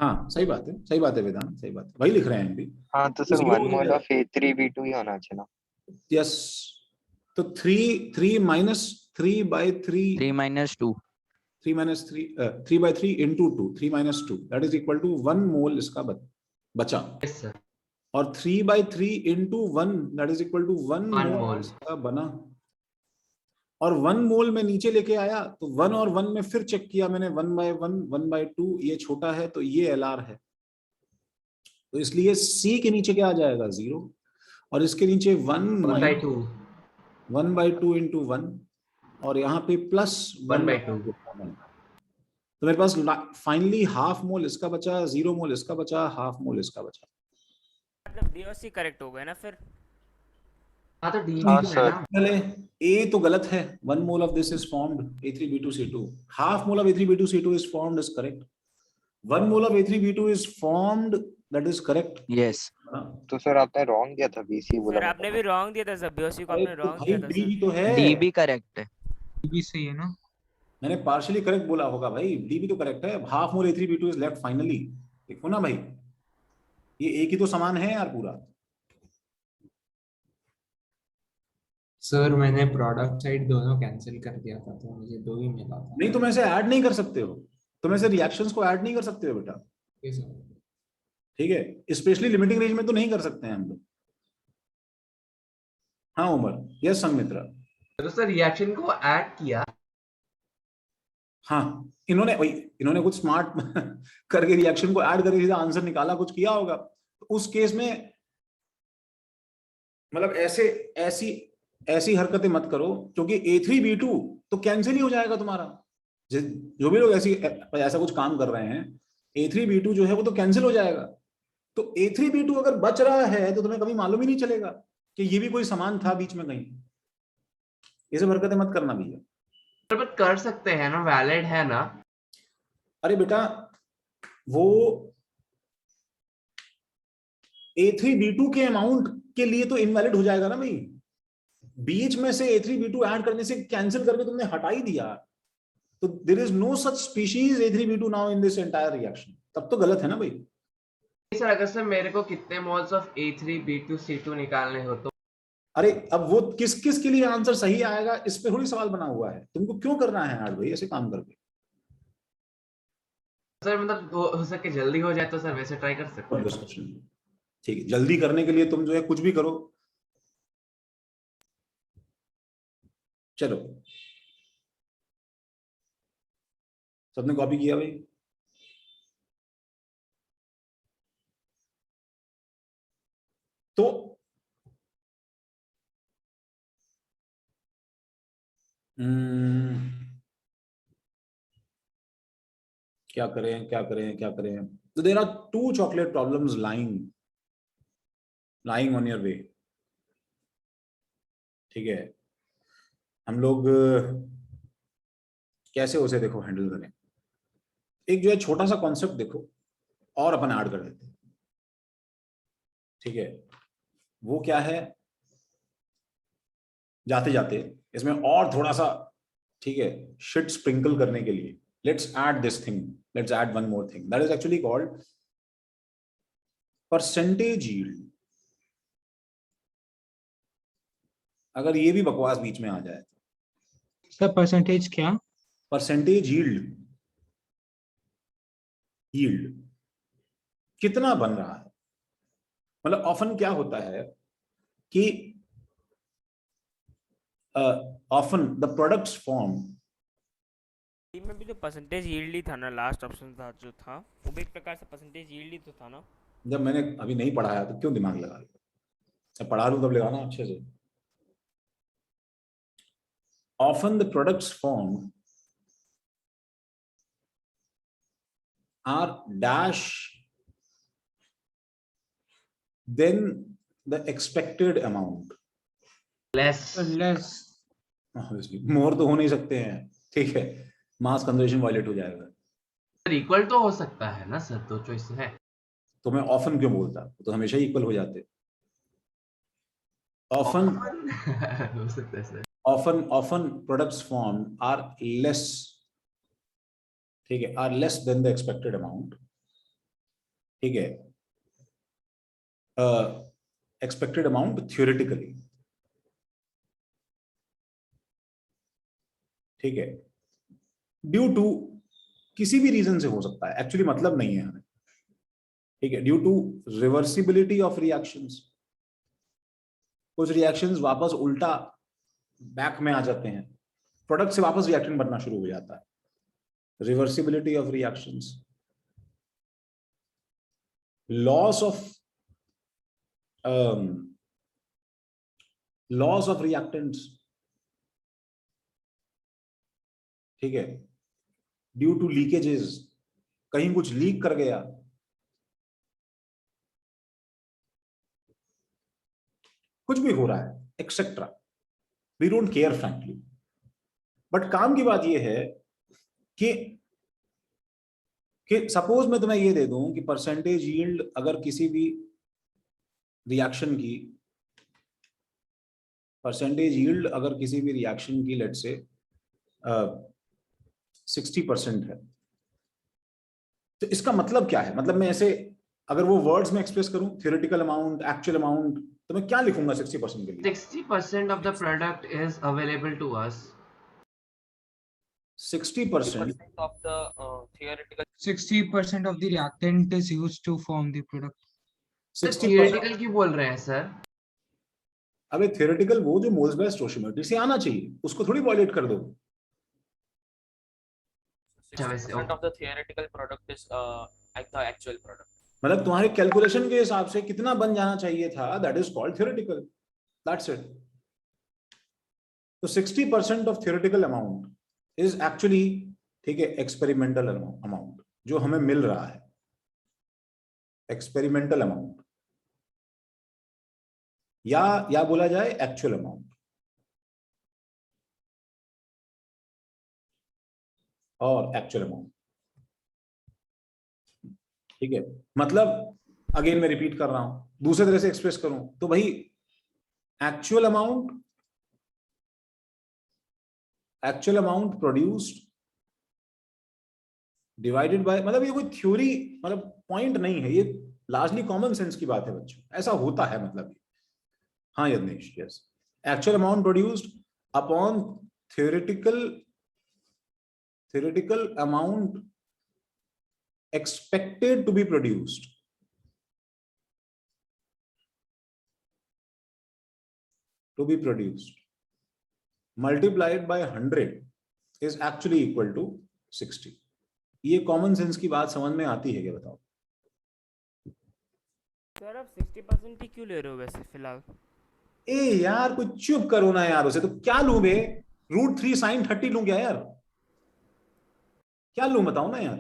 हाँ सही बात है, सही बात है वेदांत, सही बात है, वही लिख रहे हैं हम भी। हाँ तो सर 1 मोल ऑफ A3B2 ही होना चाहिए ना। यस, तो 3 minus 3/3 3 minus 2। 3 minus 3/3 into 2, 3 minus 2, that is equal to 1 मोल इसका बचा। Yes sir। और 3/3 into 1, that is equal to 1 1 मोल मोल। इसका बना। और 1 मोल में नीचे लेके आया तो 1 और 1 में फिर चेक किया मैंने, 1/1 1/2, ये छोटा है तो ये LR है। तो इसलिए C के नीचे क्या आ जाएगा? 0, और इसके नीचे 1/2 1/2 into 1, और यहाँ पे प्लस 1/2। तो मेरे पास फाइनली हाफ मोल इसका बचा, 0 मोल इसका बचा, हाफ मोल इसका बचा। मतलब D और C करेक्ट हो गए ना फिर? हाँ तो D हाँ, भी है sir। ना। पहले A तो गलत है, 1 mole of this is formed A3B2C2, half mole of A3B2C2 is formed is correct, 1 mole of A3B2 is formed, that is correct. Yes। तो सर आपने रॉन्ग दिया था, BC बोला सर आपने भी रॉन्ग दिया था सर, B और C को आपने रॉन्ग दिया था डी सर। भी तो है, D भी करेक्ट है। B सही है ना। मैंने पार्शियली करेक्ट बोला होगा भाई, डी भी तो करेक्ट है। Half mole A3B2 is left finally, देखो ना भाई, ये एक ही तो समान है यार पूरा। सर मैंने प्रोडक्ट साइड दोनों कैंसिल कर दिया था तो मुझे 2 ही मिला था। नहीं, तुम ऐसे ऐड नहीं कर सकते हो, तुम ऐसे रिएक्शंस को ऐड नहीं कर सकते हो बेटा, ओके सर। ठीक है, स्पेशली लिमिटिंग रेंज में तो नहीं कर सकते हैं हम लोग। हाँ उमर, यस संमित्रा। तो सर रिएक्शन को ऐड किया। हाँ, इन्होंने कुछ स्मार्ट करके रिएक्शन को ऐड करके सीधा आंसर निकाला, कुछ किया होगा। तो उस केस में मतलब ऐसी हरकतें मत करो, क्योंकि A3B2 तो कैंसिल ही हो जाएगा तुम्हारा। जो भी लोग ऐसा कुछ काम कर रहे हैं, A3B2 जो है वो तो कैंसिल हो जाएगा। तो A3B2 अगर बच रहा है तो तुम्हें कभी मालूम ही नहीं चलेगा कि ये भी कोई सामान था बीच में कहीं। ये सब हरकतें मत करना भैया। बट कर सकते हैं ना, वैलिड है ना। अरे बेटा, वो A3B2 के अमाउंट के लिए तो इनवैलिड हो जाएगा ना भाई। बीच में से A3B2 ऐड करने से कैंसिल करके तुमने हटा ही दिया, तो there is no such species A3B2 now in this entire reaction, तब तो गलत है ना भाई। सर अगर सर मेरे को कितने मोल्स ऑफ A3B2C2 निकालने हो तो अरे अब वो किस किस के लिए आंसर सही आएगा, इस पे थोड़ी सवाल बना हुआ है। तुमको क्यों करना है ऐड भाई ऐसे काम करके? सर मतलब हो सके जल्दी हो जाए तो सर वैसे ट्राई कर सकते हैं। डिस्कशन, ठीक है, जल्दी करने के लिए तुम जो है कुछ भी करो। चलो, सबने कॉपी किया भाई? तो क्या करें क्या करें क्या करें? तो there are 2 chocolate problems lying on your way, ठीक है। हम लोग कैसे उसे देखो हैंडल करें। एक जो है छोटा सा कॉन्सेप्ट देखो और अपन ऐड कर देते हैं, ठीक है। वो क्या है, जाते जाते इसमें और थोड़ा सा, ठीक है, शिट स्प्रिंकल करने के लिए let's add this thing, let's add one more thing that is actually called percentage yield. अगर ये भी बकवास बीच में आ जाए, सर परसेंटेज क्या? परसेंटेज यील्ड, यील्ड कितना बन रहा है। मतलब ऑफन क्या होता है कि ऑफन द प्रोडक्ट्स फॉर्म, में भी जो परसेंटेज यील्ड ही था ना, लास्ट ऑप्शन था जो था, वो भी एक प्रकार से परसेंटेज यील्ड ही तो था ना। जब मैंने अभी नहीं पढ़ाया तो क्यों दिमाग लगा लिया, जब पढ़ा लूं तब लगाना अच्छे से। Often the products form are dash than the expected amount, less. More तो हो नहीं सकते हैं, ठीक है, मास कंजर्वेशन वायलेट हो जाएगा। सर इक्वल तो हो सकता है ना सर, दो चॉइस है। तो मैं ऑफन क्यों बोलता, तो हमेशा ही इक्वल हो जाते। ऑफन हो सकता है sir. Often products form are less, ठीक है, are less than the expected amount, ठीक है, एक्सपेक्टेड अमाउंट थ्योरेटिकली, ठीक है, ड्यू टू किसी भी रीजन से हो सकता है, एक्चुअली मतलब नहीं है हमें, ठीक है, due to reversibility of reactions, कुछ रिएक्शंस वापस उल्टा बैक में आ जाते हैं, प्रोडक्ट से वापस रिएक्शन बनना शुरू हो जाता है, reversibility of reactions, loss of reactants, ठीक है, ड्यू टू लीकेजेस, कहीं कुछ लीक कर गया, कुछ भी हो रहा है etcetera, we don't care frankly. But काम की बात यह है कि सपोज मैं तुम्हें ये दे दूं कि परसेंटेज यील्ड अगर किसी भी रिएक्शन की, परसेंटेज यील्ड अगर किसी भी रिएक्शन की लेट से 60% है, तो इसका मतलब क्या है, मतलब मैं ऐसे अगर वो वर्ड्स में एक्सप्रेस करूं, थियोरेटिकल अमाउंट, एक्चुअल अमाउंट, तो मैं क्या लिखूंगा 60% के लिए? 60% of the product is available to us. 60% of the theoretical. 60% of the reactant is used to form the product. 60% theoretical क्यों बोल रहे हैं सर? अबे थियोरेटिकल वो जो मोल्स बाय स्टोइचियोमेट्री से आना चाहिए, उसको थोड़ी वॉयलेट कर दो। 60% of the theoretical product is like the actual product. मतलब तुम्हारे कैलकुलेशन के हिसाब से कितना बन जाना चाहिए था, that is called theoretical, that's it. तो 60% of theoretical amount is actually, ठीक है, एक्सपेरिमेंटल अमाउंट जो हमें मिल रहा है, एक्सपेरिमेंटल अमाउंट, या बोला जाए एक्चुअल अमाउंट, और एक्चुअल अमाउंट, ठीक है। मतलब अगेन मैं रिपीट कर रहा हूं, दूसरे तरह से एक्सप्रेस करूं तो भाई actual amount produced divided by, मतलब ये कोई थ्योरी, मतलब पॉइंट नहीं है, ये लार्जली कॉमन सेंस की बात है बच्चों, ऐसा होता है मतलब। हाँ Yagnesh, yes, actual amount produced upon theoretical amount expected to be produced, multiplied by 100 is actually equal to 60। ये कॉमन सेंस की बात समझ में आती है क्या, बताओ? सर आप 60% ही क्यों ले रहे हो वैसे फिलहाल? ए यार कोई चुप करो ना यार, उसे तो क्या लूं बे, √3 sin 30 लूं क्या यार, क्या लूं बताओ ना यार।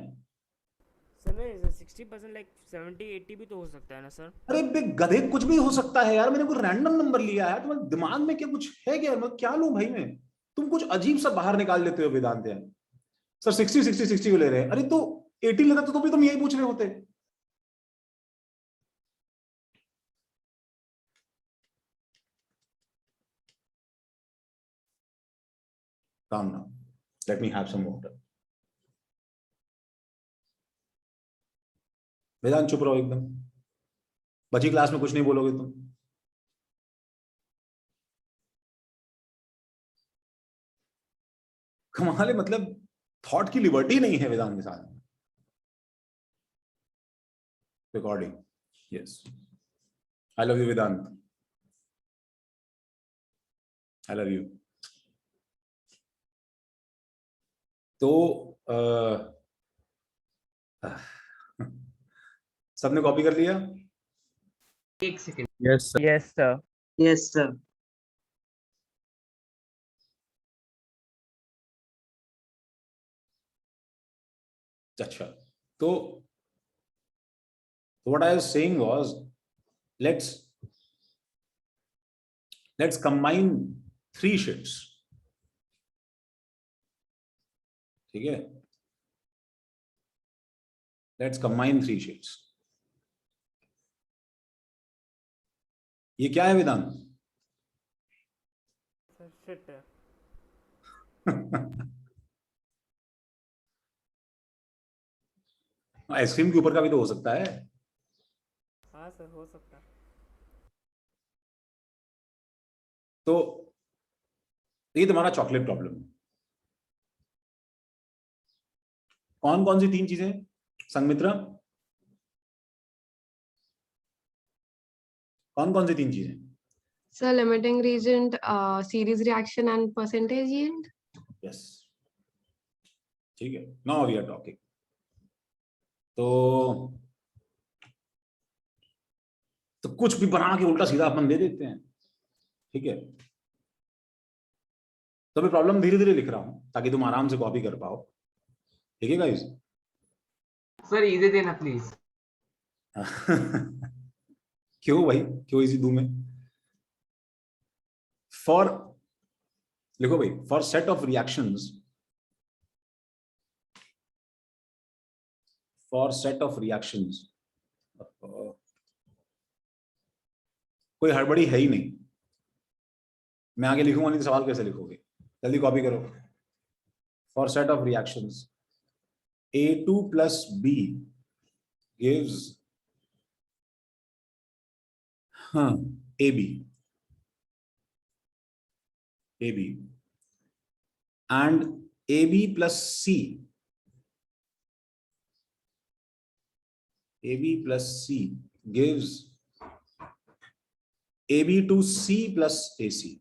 सर मैं 60% लाइक 70-80 भी तो हो सकता है ना सर? अरे बे गधे, कुछ भी हो सकता है यार, मैंने कोई रैंडम नंबर लिया है, तुम्हारे दिमाग में क्या कुछ है क्या, मैं क्या लूं भाई, मैं तुम कुछ अजीब सा बाहर निकाल लेते हो वेदांत यार। सर 60 क्यों ले रहे हैं? अरे तो 18 लेता तो भी तुम यही पूछ रहे होते। Calm down. Let me have some water. वेदांत चुप रहो एकदम, बची क्लास में कुछ नहीं बोलोगे तुम। कमाल है, मतलब थॉट की लिबर्टी नहीं है वेदांत के साथ। Recording, yes. I love you Vedant, I love you. तो सबने कॉपी कर लिया? एक second. Yes sir. Yes sir. Yes sir. अच्छा, तो what I was saying was, let's combine 3 sheets. ठीक है, let's combine 3 sheets. ये क्या है वेदांत? शिट है। आइसक्रीम के ऊपर का भी तो हो सकता है। हाँ सर, हो सकता है। तो ये तुम्हारा चॉकलेट प्रॉब्लम है। कौन कौन सी 3 चीजें संगमित्रा? कौन कौन सी 3 चीजें? Sir, limiting reagent, series reaction and percentage yield. Yes, ठीक है, नाउ वी आर टॉकिंग। तो कुछ भी बना के उल्टा सीधा अपन दे देते हैं, ठीक है। तो मैं प्रॉब्लम धीरे धीरे लिख रहा हूं ताकि तुम आराम से कॉपी कर पाओ, ठीक है गाइस? सर इजी देना प्लीज। क्यों भाई, क्यों इजी दूं मैं? फॉर, लिखो भाई, for set of reactions, for set of reactions, कोई हड़बड़ी है ही नहीं। मैं आगे लिखूंगा नहीं तो सवाल कैसे लिखोगे? जल्दी कॉपी करो। For set of reactions A2 plus B gives AB and AB plus C gives AB to C plus AC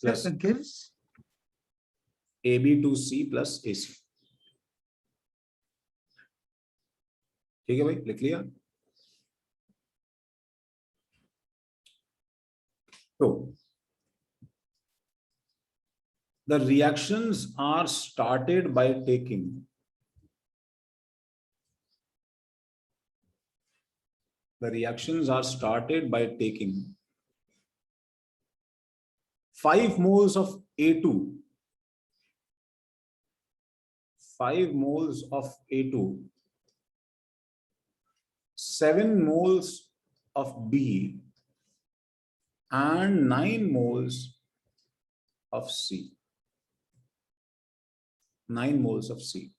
plus gives AB to C plus AC। ठीक है भाई, लिख लिया? तो the reactions are started by taking the reactions are started by taking 5 moles of A2, 5 moles of A2, 7 moles of B and 9 moles of C. 9 moles of C.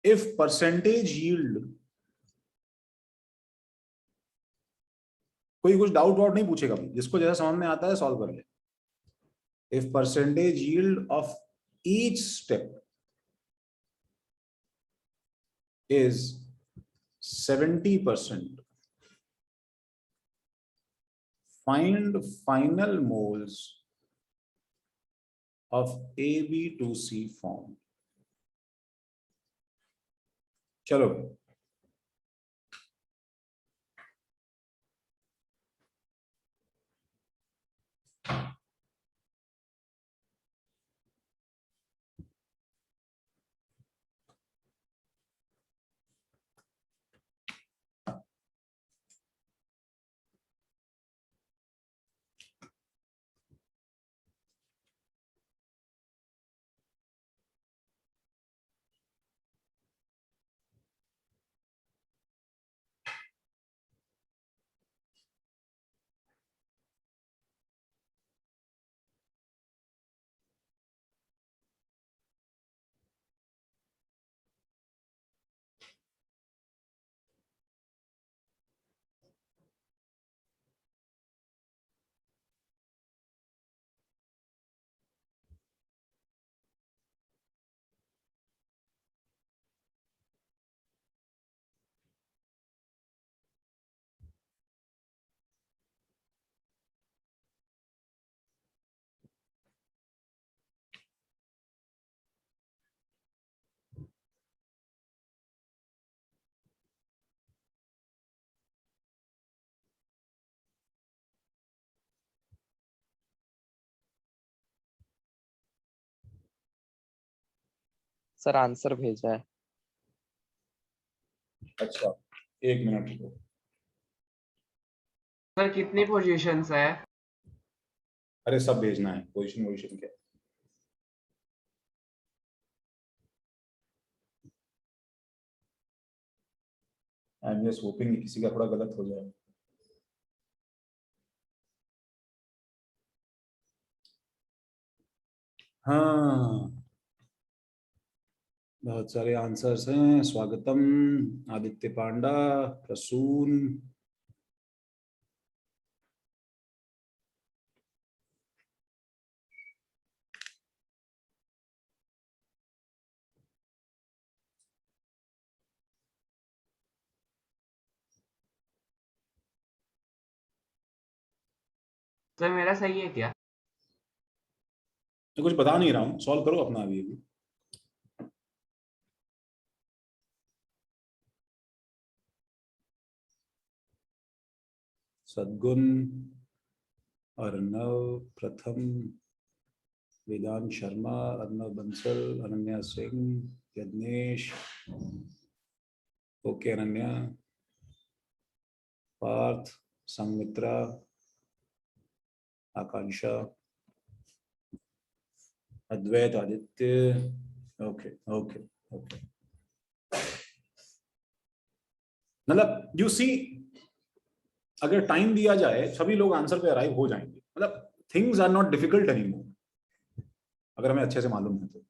If percentage yield, कोई कुछ doubt वाउट नहीं पूछेगा भाई, जिसको जैसा समझ में आता है सॉल्व कर ले। If percentage yield of each step is 70%, find final moles of AB2C form। चलो सर आंसर भेजा है। अच्छा, एक मिनट रुको। सर कितनी पोजीशंस है? अरे सब भेजना है, पोजीशन वोजिशन क्या। आई एम जस्ट होपिंग किसी का थोड़ा गलत हो जाए। हाँ, बहुत सारे आंसर्स हैं। स्वागतम आदित्य पांडा, प्रसून, सर मेरा सही है क्या? मैं कुछ बता नहीं रहा हूँ, सॉल्व करो अपना अभी अभी। सद्गुण, अर्णव, प्रथम, वेदांत शर्मा, अर्णव बंसल, अनन्या सिंह, यज्ञेश, ओके अनन्या, पार्थ, संमित्रा, आकांक्षा, अद्वैत, आदित्य, ओके ओके ओके। मतलब यू सी, अगर टाइम दिया जाए सभी लोग आंसर पे अराइव हो जाएंगे। मतलब things are not difficult anymore, अगर हमें अच्छे से मालूम है तो।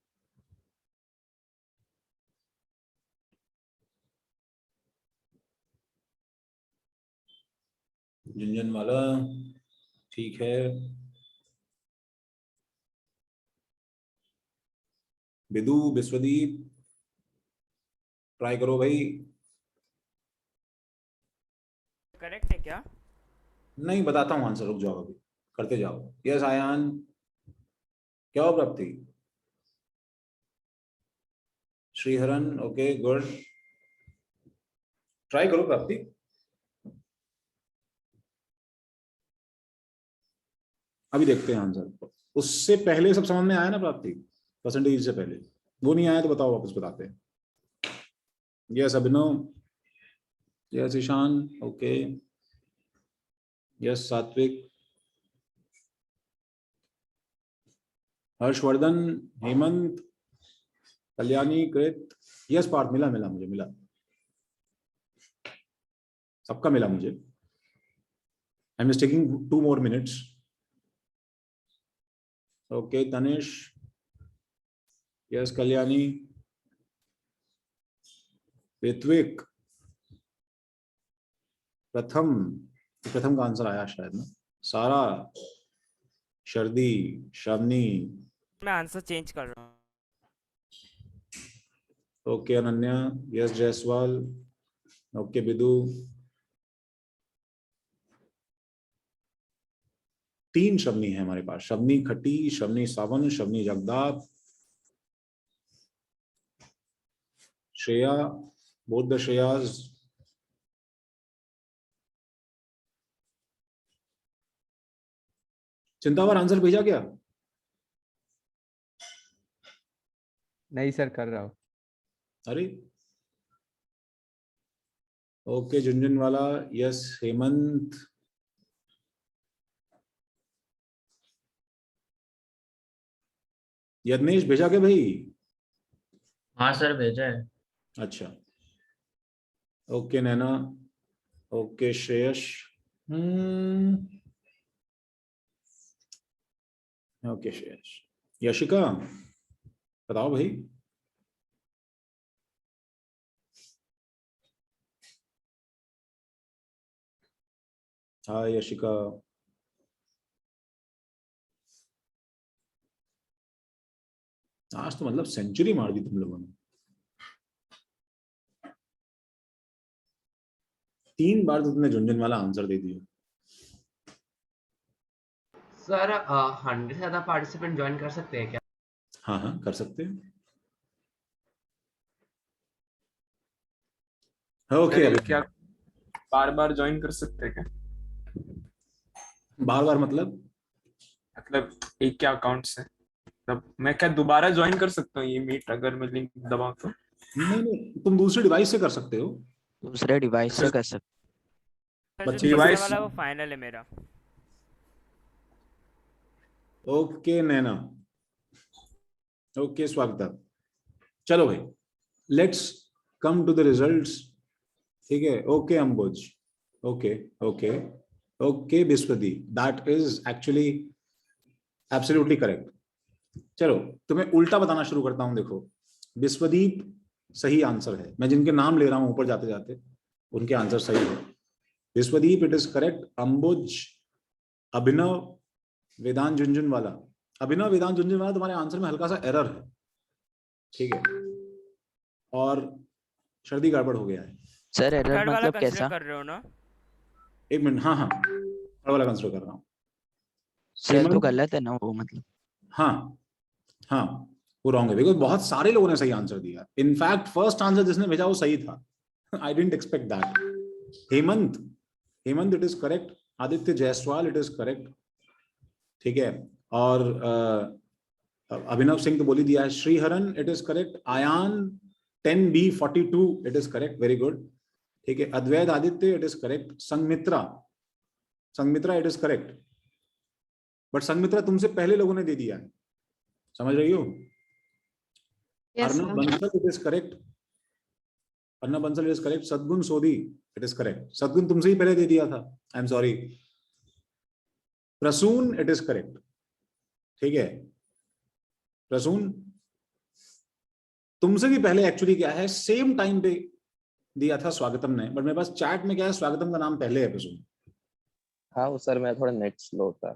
झुंझुनवाला ठीक है। बिदु, विश्वदीप, ट्राई करो भाई। करेक्ट है क्या? नहीं बताता हूँ आंसर, रुक जाओ अभी, करते जाओ। यस आयान, क्या हो प्राप्ति? श्रीहरन, ओके गुड, ट्राई करो प्राप्ति। अभी देखते हैं आंसर। उससे पहले सब समझ में आया ना प्राप्ति, परसेंटेज से पहले? वो नहीं आया तो बताओ, वापस बताते हैं। यस अभिनव, यस ईशान, ओके, यस सात्विक, हर्षवर्धन, हेमंत, कल्याणी, कृत, यस पार्थ, मिला मिला मुझे, मिला, सबका मिला मुझे। I am taking 2 more minutes. Okay Tanish, yes Kalyani, Ritvik, Pratham, Pratham का आंसर आया शायद ना, सारा, शर्दी, शवनी, मैं आंसर चेंज कर रहा हूँ। Okay Ananya, yes Jaiswal, okay Bidu, 3 शवनी है हमारे पास, शवनी खट्टी, शवनी सावन, शवनी जगदाप, श्रेया, बोध श्रेयाज, चिंतावर आंसर भेजा क्या? नहीं सर कर रहा हूँ। अरे ओके झुंझुनवाला, यस हेमंत, यज्ञेश भेजा क्या भाई? हाँ सर भेजा है। अच्छा ओके नैना, ओके श्रेयश, ओके श्रेयश, यशिका बताओ भाई। हाँ यशिका, आज तो मतलब सेंचुरी मार दी तुम लोगों ने। 3 बार तो तुमने झुंझुनवाला आंसर दे दिया। सर 100 से ज्यादा पार्टिसिपेंट ज्वाइन कर सकते हैं क्या? हाँ हाँ कर सकते हैं। ओके सर, क्या बार बार ज्वाइन कर सकते हैं क्या? बार बार मतलब एक क्या अकाउंट से तब मैं क्या दोबारा ज्वाइन कर सकता हूँ ये मीट अगर मैं लिंक दबाऊं तो? नहीं, तुम दूसरे डिवाइस से कर सकते हो। दूसरे डिवाइस से कर सकते। सर जो बच्चे तीसरे device- वाला वो फाइनल है मेरा। ओके नैना, ओके स्वागता, चलो भाई let's come to the results. ठीक है, okay Ambuj, okay okay okay Vishwadeep, that is actually absolutely correct. चलो तुम्हें उल्टा बताना शुरू करता हूं। देखो विश्वदीप सही आंसर है, मैं जिनके नाम ले रहा हूं ऊपर जाते जाते उनके आंसर सही है। विश्वदीप इट इज करेक्ट, अंबुज, अभिनव, वेदांत झुंझुनवाला, अभिनव वेदांत झुंझुनवाला तुम्हारे आंसर में हल्का सा एरर है, ठीक है, और शर्दी गड़बड़ हो गया है। सर एरर थर्ड वाला मतलब कंसीडर कैसा? कर रहे हो ना? एक मिनट, हाँ थर्ड वाला कंसिडर कर रहा हूँ। सर तो हेमंत? गलत है ना वो, मतलब हाँ वो रॉन्ग है, बिकॉज बहुत सारे लोगों ने सही आंसर दिया। इनफैक्ट फर्स्ट आंसर जिसने भेजा वो सही था। I didn't expect that. Hemant it is correct, Aditya Jaiswal it is correct, ठीक है, और अभिनव सिंह तो बोल ही दिया है। Shreeharan it is correct, Ayaan 10B42 it is correct, very good, ठीक है, Advait Aditya it is correct, Sanghamitra it is correct, but Sanghamitra तुमसे पहले लोगों ने दे दिया है, समझ रही हो? Yes, Arnab sir. Bansal it is correct, Arnab Bansal it is correct, Sadgun Sodhi it is correct, सदगुण तुमसे ही पहले दे दिया था, I am sorry. Prasoon it is correct, ठीक है, प्रसून तुमसे भी पहले एक्चुअली क्या है, सेम टाइम पे दिया था स्वागतम ने, बट मेरे पास चैट में क्या है, स्वागतम का नाम पहले है प्रसून। हाँ वो सर मैं थोड़ा नेट स्लो था।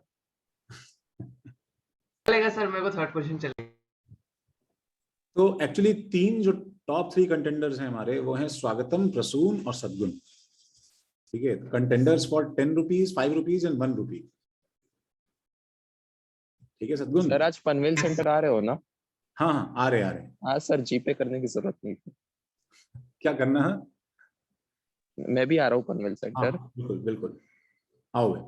चलेगा सर, मेरे को थर्ड क्वेश्चन चलेगा। तो एक्चुअली तीन जो टॉप 3 कंटेंडर्स हैं हमारे वो हैं स्वागतम, प्रसून और सदगुण, ठीक है। Contenders for 10 rupees, 5 rupees and 1 रुपी, ठीक है सदगुण? सर आज पनवेल सेंटर आ रहे हो ना? हाँ आ रहे हाँ सर, जीपे करने की जरूरत नहीं थी। क्या करना है? मैं भी आ रहा हूँ पनवेल सेंटर। हाँ बिल्कुल बिल्कुल, आओ भाई।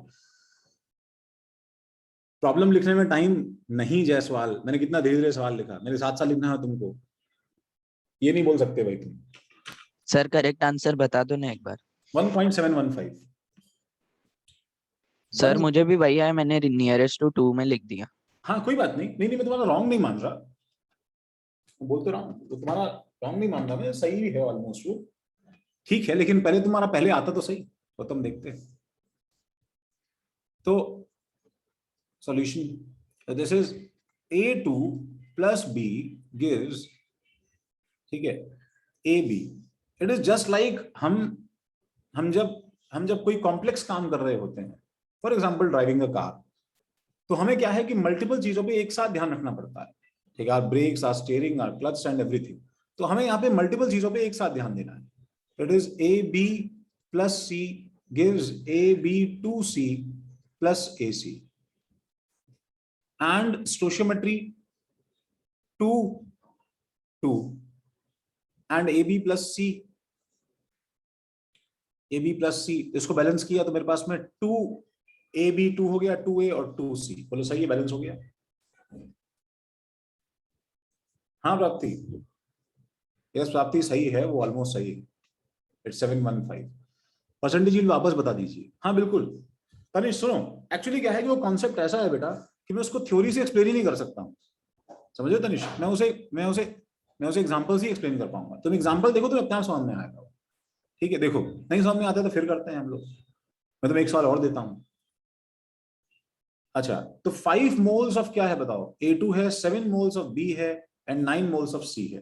प्रॉब्लम लिखने में टाइम नहीं जायसवाल, मैंने कितना धीरे धीरे सवाल लिखा, मेरे साथ साथ लिखना है तुमको, ये नहीं बोल सकते भाई तुम। सर करेक्ट आंसर बता दो ना एक बार। 1.715। सर मुझे भी वही है, मैंने नियरेस्ट टू 2 में लिख दिया। हाँ कोई बात नहीं, नहीं मैं तुम्हारा रॉन्ग नहीं मान रहा, बोल तो रहा हूँ, तो तुम्हारा रॉन्ग नहीं मान रहा मैं, सही भी है ऑलमोस्ट वो, ठीक है, लेकिन पहले तुम्हारा पहले आता तो सही, तो तुम देखते हैं। तो solution this is A2 plus B gives, ठीक है, AB। It is just like हम जब कोई कॉम्प्लेक्स काम कर रहे होते हैं, for example driving a car, तो हमें क्या है कि मल्टीपल चीजों पे एक साथ ध्यान रखना पड़ता है, ठीक है, or brakes, or steering, or clutch and everything, तो हमें यहाँ पे मल्टीपल चीजों पे एक साथ ध्यान देना है। It is AB plus C gives AB2C plus AC, and stoichiometry 2 2 and AB plus C, AB plus C, इसको बैलेंस किया तो मेरे पास में 2AB2 हो गया, 2A और 2C, बोलो सही है, बैलेंस हो गया। हाँ प्राप्ति, यस प्राप्ति सही है, वो ऑलमोस्ट सही है, इट्स 715। परसेंटेज वापस बता दीजिए। हाँ बिल्कुल तनिष सुनो, एक्चुअली क्या है कि वो कॉन्सेप्ट ऐसा है बेटा कि मैं उसको थ्योरी से एक्सप्लेन ही नहीं कर सकता हूँ, समझो तनिष, मैं उसे एग्जांपल से एक्सप्लेन कर पाऊंगा। तुम एग्जांपल देखो तो अपने आप समझ में आएगा, ठीक है। देखो नहीं समझ में आता तो फिर करते हैं हम लोग, मैं तुम्हें एक सवाल और देता हूँ। अच्छा तो 5 मोल्स ऑफ क्या है बताओ, A2 है, 7 मोल्स ऑफ B है एंड 9 मोल्स ऑफ C है,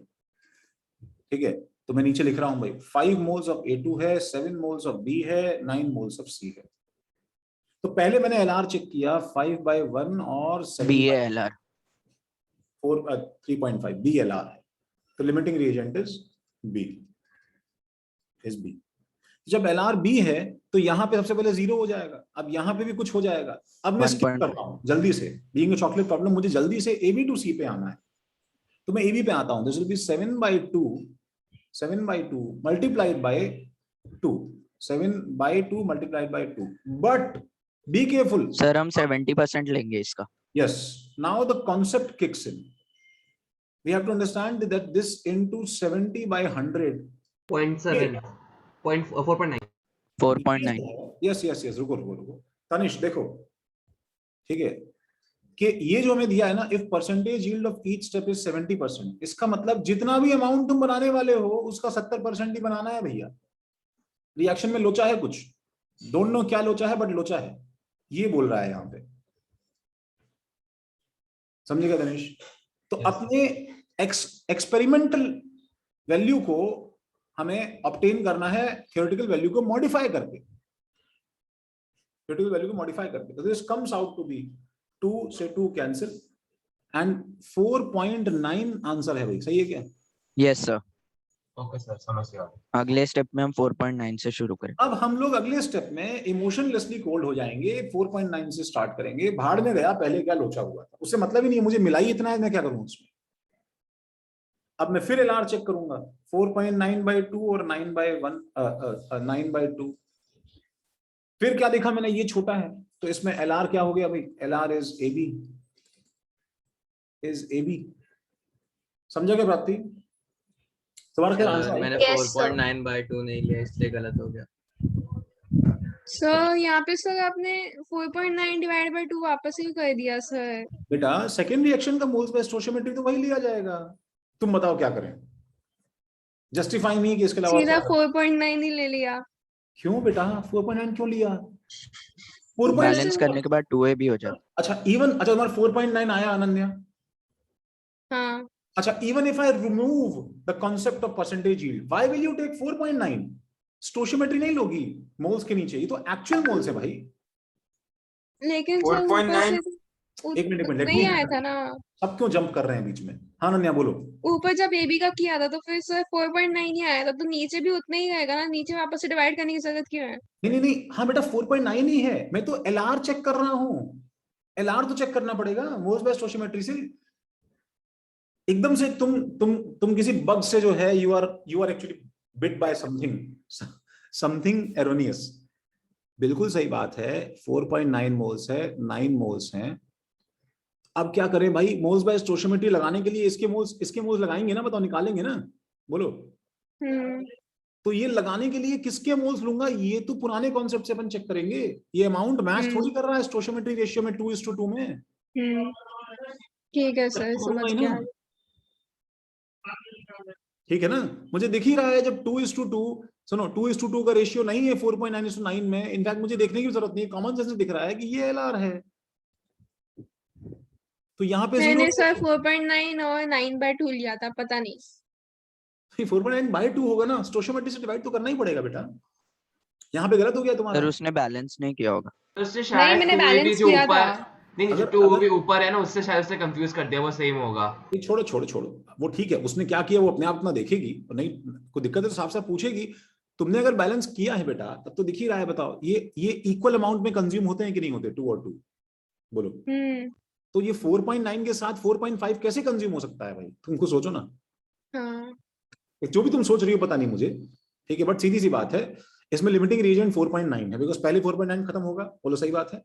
ठीक है। तो मैं नीचे लिख रहा हूं भाई, 5 मोल्स ऑफ A2 है, 7 मोल्स ऑफ B है, 9 मोल्स ऑफ C है। तो पहले मैंने LR चेक किया, 5/1 और BALR 3.5 BLR है, तो लिमिटिंग रिएजेंट इज B। जब LR B है तो यहाँ पे सबसे पहले 0 हो जाएगा, अब यहाँ पे भी कुछ हो जाएगा। अब मैं स्किप कर रहा हूँ जल्दी से, बीइंग अ चॉकलेट प्रॉब्लम मुझे जल्दी से AB to C पे आना है, तो मैं AB पे आता हूँ। This will be 7/2 multiplied by 2, 7/2 multiplied by 2, but be careful sir हम 70% लेंगे इसका। yes now the concept kicks in. We have to understand that this into 70 by 100. 0.7 4.9 4.9 yes yes yes, रुको रुको रुको तनिष, देखो ठीक है कि ये जो हमें दिया है ना, if percentage yield of each step is 70%, इसका मतलब जितना भी अमाउंट तुम बनाने वाले हो उसका 70% ही बनाना है भैया। रिएक्शन में लोचा है कुछ, डोंट नो क्या लोचा है, बट लोचा है, ये बोल रहा है यहाँ पे, समझेगा तनिष? तो अपने एक्सपेरिमेंटल वैल्यू को हमें ऑब्टेन करना है थ्योरेटिकल वैल्यू को मॉडिफाई करके, थ्योरेटिकल वैल्यू को मॉडिफाई करके। तो this comes out to be 2 से 2 कैंसिल एंड 4.9 आंसर है भाई, सही है क्या? Yes sir. ओके सर, समझ गया। अगले स्टेप में हम 4.9 से शुरू करें। अब हम लोग अगले स्टेप में इमोशनलेसली कोल्ड हो जाएंगे, 4.9 से स्टार्ट करेंगे। भाड़ में गया, पहले क्या लोचा हुआ था उससे मतलब ही नहीं है, मुझे मिला ही इतना है, मैं क्या करूं उसमें। अब मैं फिर एलआर चेक करूंगा, 4.9/2 और 9/2। फिर क्या देखा मैंने, ये छोटा है, तो इसमें एलआर क्या हो गया भाई, एलआर इज एबी। समझा क्या प्राप्ति? तुम्हारा क्या आंसर? मैंने Yes, sir. 4.9/2 नहीं लिया, इसलिए गलत हो गया। सर यहाँ पे सर आपने 4.9 डिवाइड बाय 2 वापस ही कर दिया सर। बेटा सेकेंड रिएक्शन का मोल्स बाय स्टोइचियोमेट्री तो वही लिया जाएगा, तुम बताओ क्या करें? जस्टिफाई नहीं कि इसके अलावा सीधा क्या? 4.9 ही ले लिया। क्यों बेटा 4.9 क्यों लिया? बैलेंस करने के बाद 2a भी हो जाता। अच्छा इवन, अच्छा तुम्हारा 4.9 आया अनन्या? हाँ। अच्छा, even if I remove the concept of percentage yield, why will you take 4.9? Stoichiometry नहीं लोगी मोल्स के नीचे, ये तो एक्चुअल मोल्स है भाई। लेकिन 4.9 एक मिनट नहीं आया था ना। अब क्यों जंप कर रहे हैं बीच में? हाँ अनन्या बोलो। ऊपर जब एबी का किया था तो फिर सर 4.9 ही आया था, तो नीचे भी उतना ही रहेगा ना, नीचे वापस से डिवाइड करने की जरूरत क्यों है? नहीं, हाँ बेटा 4.9 ही है, मैं तो एलआर चेक कर रहा हूँ। एलआर तो चेक करना पड़ेगा मोल्स बाय स्टोइचियोमेट्री से। एकदम से तुम किसी बग से जो है, you are actually bit by something erroneous. बिल्कुल सही बात है, 4.9 मोल्स है, 9 मोल्स हैं। अब क्या करें भाई, मोल्स बाय स्टोइचियोमेट्री लगाने के लिए इसके मोल्स लगाएंगे ना, बताओ निकालेंगे ना, बोलो। तो ये लगाने के लिए किसके मोल्स लूंगा, ये तो पुराने कॉन्सेप्ट से अपन चेक करेंगे। ये अमाउंट मैच थोड़ी कर रहा है स्टोइचियोमेट्री रेशियो में 2:2 में। ठीक है सर, समझ गया। ठीक है ना, मुझे दिख ही रहा है जब 2:2, सुनो 2:2 का रेशियो नहीं है 4.9:9 में। इनफैक्ट मुझे देखने की जरूरत नहीं है, कॉमन सेंस से दिख रहा है कि ये एलआर है। तो यहाँ पे मैंने सर 4.9 और 9/2 लिया था, पता नहीं। 4.9/2 होगा ना, स्टोइचियोमेट्री से डिवाइड तो करना ही पड़ेगा बेटा। यहाँ पे गलत हो गया तुम्हारा। सर उसने बैलेंस नहीं किया होगा। उससे नहीं, शायद मैंने 2a भी बैलेंस जो किया ऊपर, था। नहीं जो अगर- 2 भी ऊपर है ना, उससे शायद उससे कंफ्यूज कर दिया, वो सेम होगा। ये छोड़ो, वो ठीक है, उसने क्या किया वो अपने आप अपना देखेगी, और नहीं कोई दिक्कत है तो साफ साफ पूछेगी। तुमने अगर बैलेंस किया है बेटा तब तो दिख ही रहा है। बताओ ये इक्वल अमाउंट में कंज्यूम होते हैं कि नहीं होते, 2 और 2 बोलो। तो ये 4.9 के साथ 4.5 कैसे कंज्यूम हो सकता है भाई, तुमको सोचो ना। जो भी तुम सोच रही हो पता नहीं मुझे, ठीक है, बट सीधी सी बात है, इसमें लिमिटिंग रीजन 4.9 है, बिकॉज पहले 4.9 खत्म होगा। बोलो सही बात है।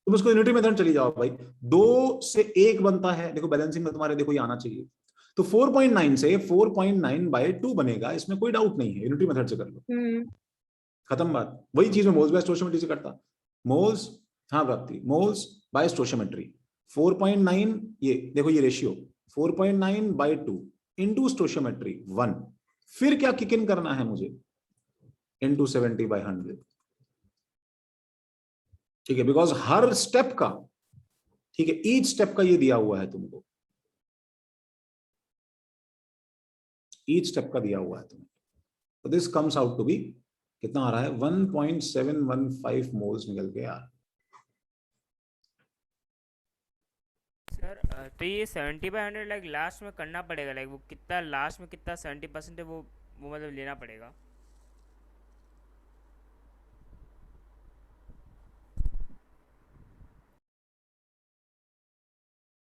तुम उसको यूनिटरी मेथड चली जाओ भाई, 2 से 1 बनता है, देखो बैलेंसिंग में तुम्हारे देखो ये आना चाहिए। तो 4.9 से 4.9/2 बनेगा, इसमें कोई डाउट नहीं है, यूनिटरी मेथड से कर लो, खत्म बात। वही चीज मैं मोल्स बाय स्टोइचियोमेट्री से करता। मोल्स, हाँ प्राप्ति, मोल्स बाय स्टोइचियोमेट्री 4.9, ये देखो ये रेशियो 4.9/2 इंटू स्टोइचियोमेट्री 1। फिर क्या किक इन करना है मुझे, इंटू 70/100। ठीक है, बिकॉज हर स्टेप का, ठीक है, ईच स्टेप का ये दिया हुआ है तुमको, ईच स्टेप का दिया हुआ है तुम्हें। तो this comes out to be कितना आ रहा है, 1.715 मोल्स निकल के यार। सर तो ये 70/100 लाइक लास्ट में करना पड़ेगा, लाइक वो कितना लास्ट में कितना 70% है वो मतलब लेना पड़ेगा।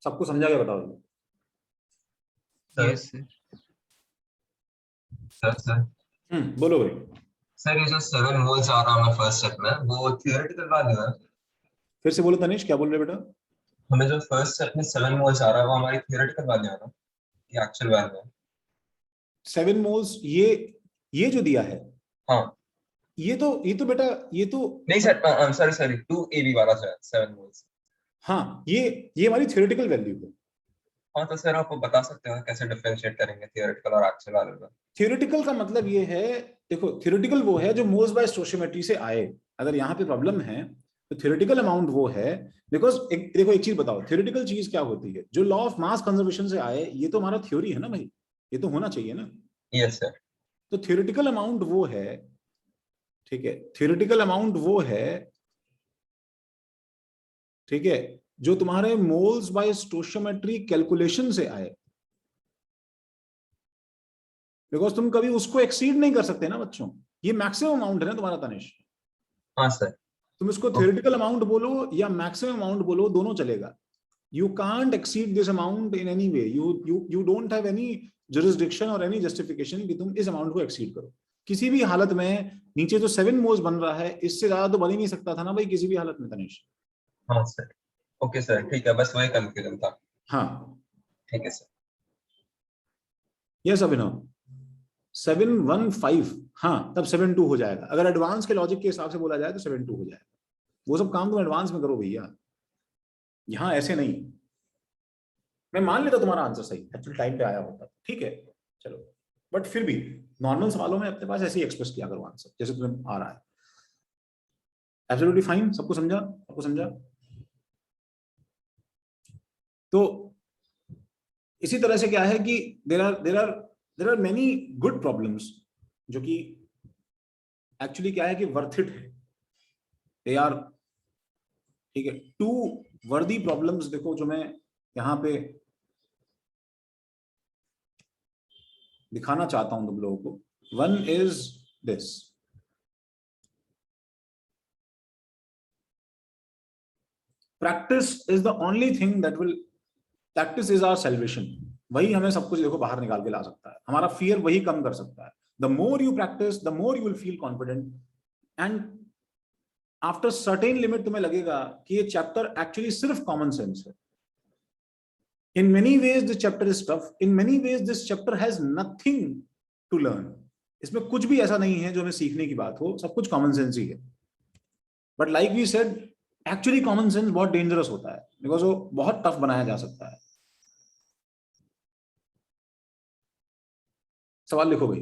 सबको समझा क्या, बताओ। यस सर बोलो भाई। सर ये जो 7 मोल्स आ रहा है फर्स्ट स्टेप में, वो थियोरेटिकल वैल्यू है? फिर से बोलो तनिष, क्या बोल रहे बेटा? हमें जो फर्स्ट स्टेप में 7 मोल्स आ रहा है वो हमारी थियोरेटिकल वैल्यू है ना, ये एक्चुअल वैल्यू है? 7 मोल्स ये जो दिया है, हाँ ये तो बेटा ये तो नहीं सर, सॉरी सॉरी 2 AB वाला जो है 7 मोल्स। हाँ, ये हमारी थियोरेटिकल वैल्यू है। हाँ तो सर आप बता सकते हो कैसे डिफरेंशिएट करेंगे थियोरेटिकल और एक्चुअल वैल्यू का? थियोरेटिकल का मतलब ये है, देखो थियोरेटिकल वो है जो मोल्स बाय स्टोइचियोमेट्री से आए। अगर यहाँ पे प्रॉब्लम है तो थियोरेटिकल अमाउंट वो है, बिकॉज देखो एक चीज बताओ, थियोरेटिकल चीज क्या होती है? जो लॉ ऑफ मास कंजर्वेशन से आए, ये तो हमारा थ्योरी है ना भाई, ये तो होना चाहिए ना। Yes sir. तो थियोरेटिकल अमाउंट वो है, ठीक है, थियोरेटिकल अमाउंट वो है, ठीक है, जो तुम्हारे मोल्स बाय स्टोइचियोमेट्री कैलकुलेशन से आए। बिकॉज तुम कभी उसको एक्सीड नहीं कर सकते ना बच्चों, ये मैक्सिमम अमाउंट है ना तुम्हारा तनिष। हाँ सर। तुम इसको थियोरेटिकल अमाउंट बोलो या मैक्सिमम अमाउंट बोलो, दोनों चलेगा। You can't exceed this amount in any way, you don't have any jurisdiction और एनी जस्टिफिकेशन कि तुम इस अमाउंट को एक्सीड करो किसी भी हालत में। नीचे जो 7 मोल्स बन रहा है, इससे ज्यादा तो बन ही नहीं सकता था ना भाई किसी भी हालत में तनिष। हाँ सर। ओके सर ठीक है, बस वही कंफ्यूजन था। हाँ ठीक है सर। यस अभिनव, 715, हाँ तब 72 हो जाएगा। अगर एडवांस के लॉजिक के हिसाब से बोला जाए तो 72 हो जाएगा। वो सब काम तुम एडवांस में करो भैया, यहां ऐसे नहीं। मैं मान लेता तुम्हारा आंसर सही, एक्चुअल टाइम पे आया होता, ठीक है चलो, बट फिर भी नॉर्मल सवालों में अपने पास ऐसे ही एक्सप्रेस किया करो आंसर जैसे तुम्हें आ रहा है। एब्सोल्युटली फाइन, सबको समझा, सबको समझा। तो इसी तरह से क्या है कि there are many good problems जो कि एक्चुअली क्या है कि वर्थ इट है, दे आर, ठीक है। 2 वर्दी प्रॉब्लम्स देखो जो मैं यहां पे दिखाना चाहता हूं तुम लोगों को। One is this, practice is the only thing that will, practice is our salvation. वही हमें सब कुछ देखो बाहर निकाल के ला सकता है, हमारा फियर वही कम कर सकता है। The more you practice the more you will feel confident, and after certain limit तुम्हें लगेगा कि ये चैप्टर एक्चुअली सिर्फ कॉमन सेंस है। In many ways this chapter is tough, in many ways this chapter has nothing to learn, इसमें कुछ भी ऐसा नहीं है जो हमें सीखने की बात हो, सब कुछ कॉमन सेंस ही है। But like we said, actually common sense बहुत डेंजरस होता है बिकॉज वो बहुत टफ बनाया जा सकता है। सवाल लिखो भाई।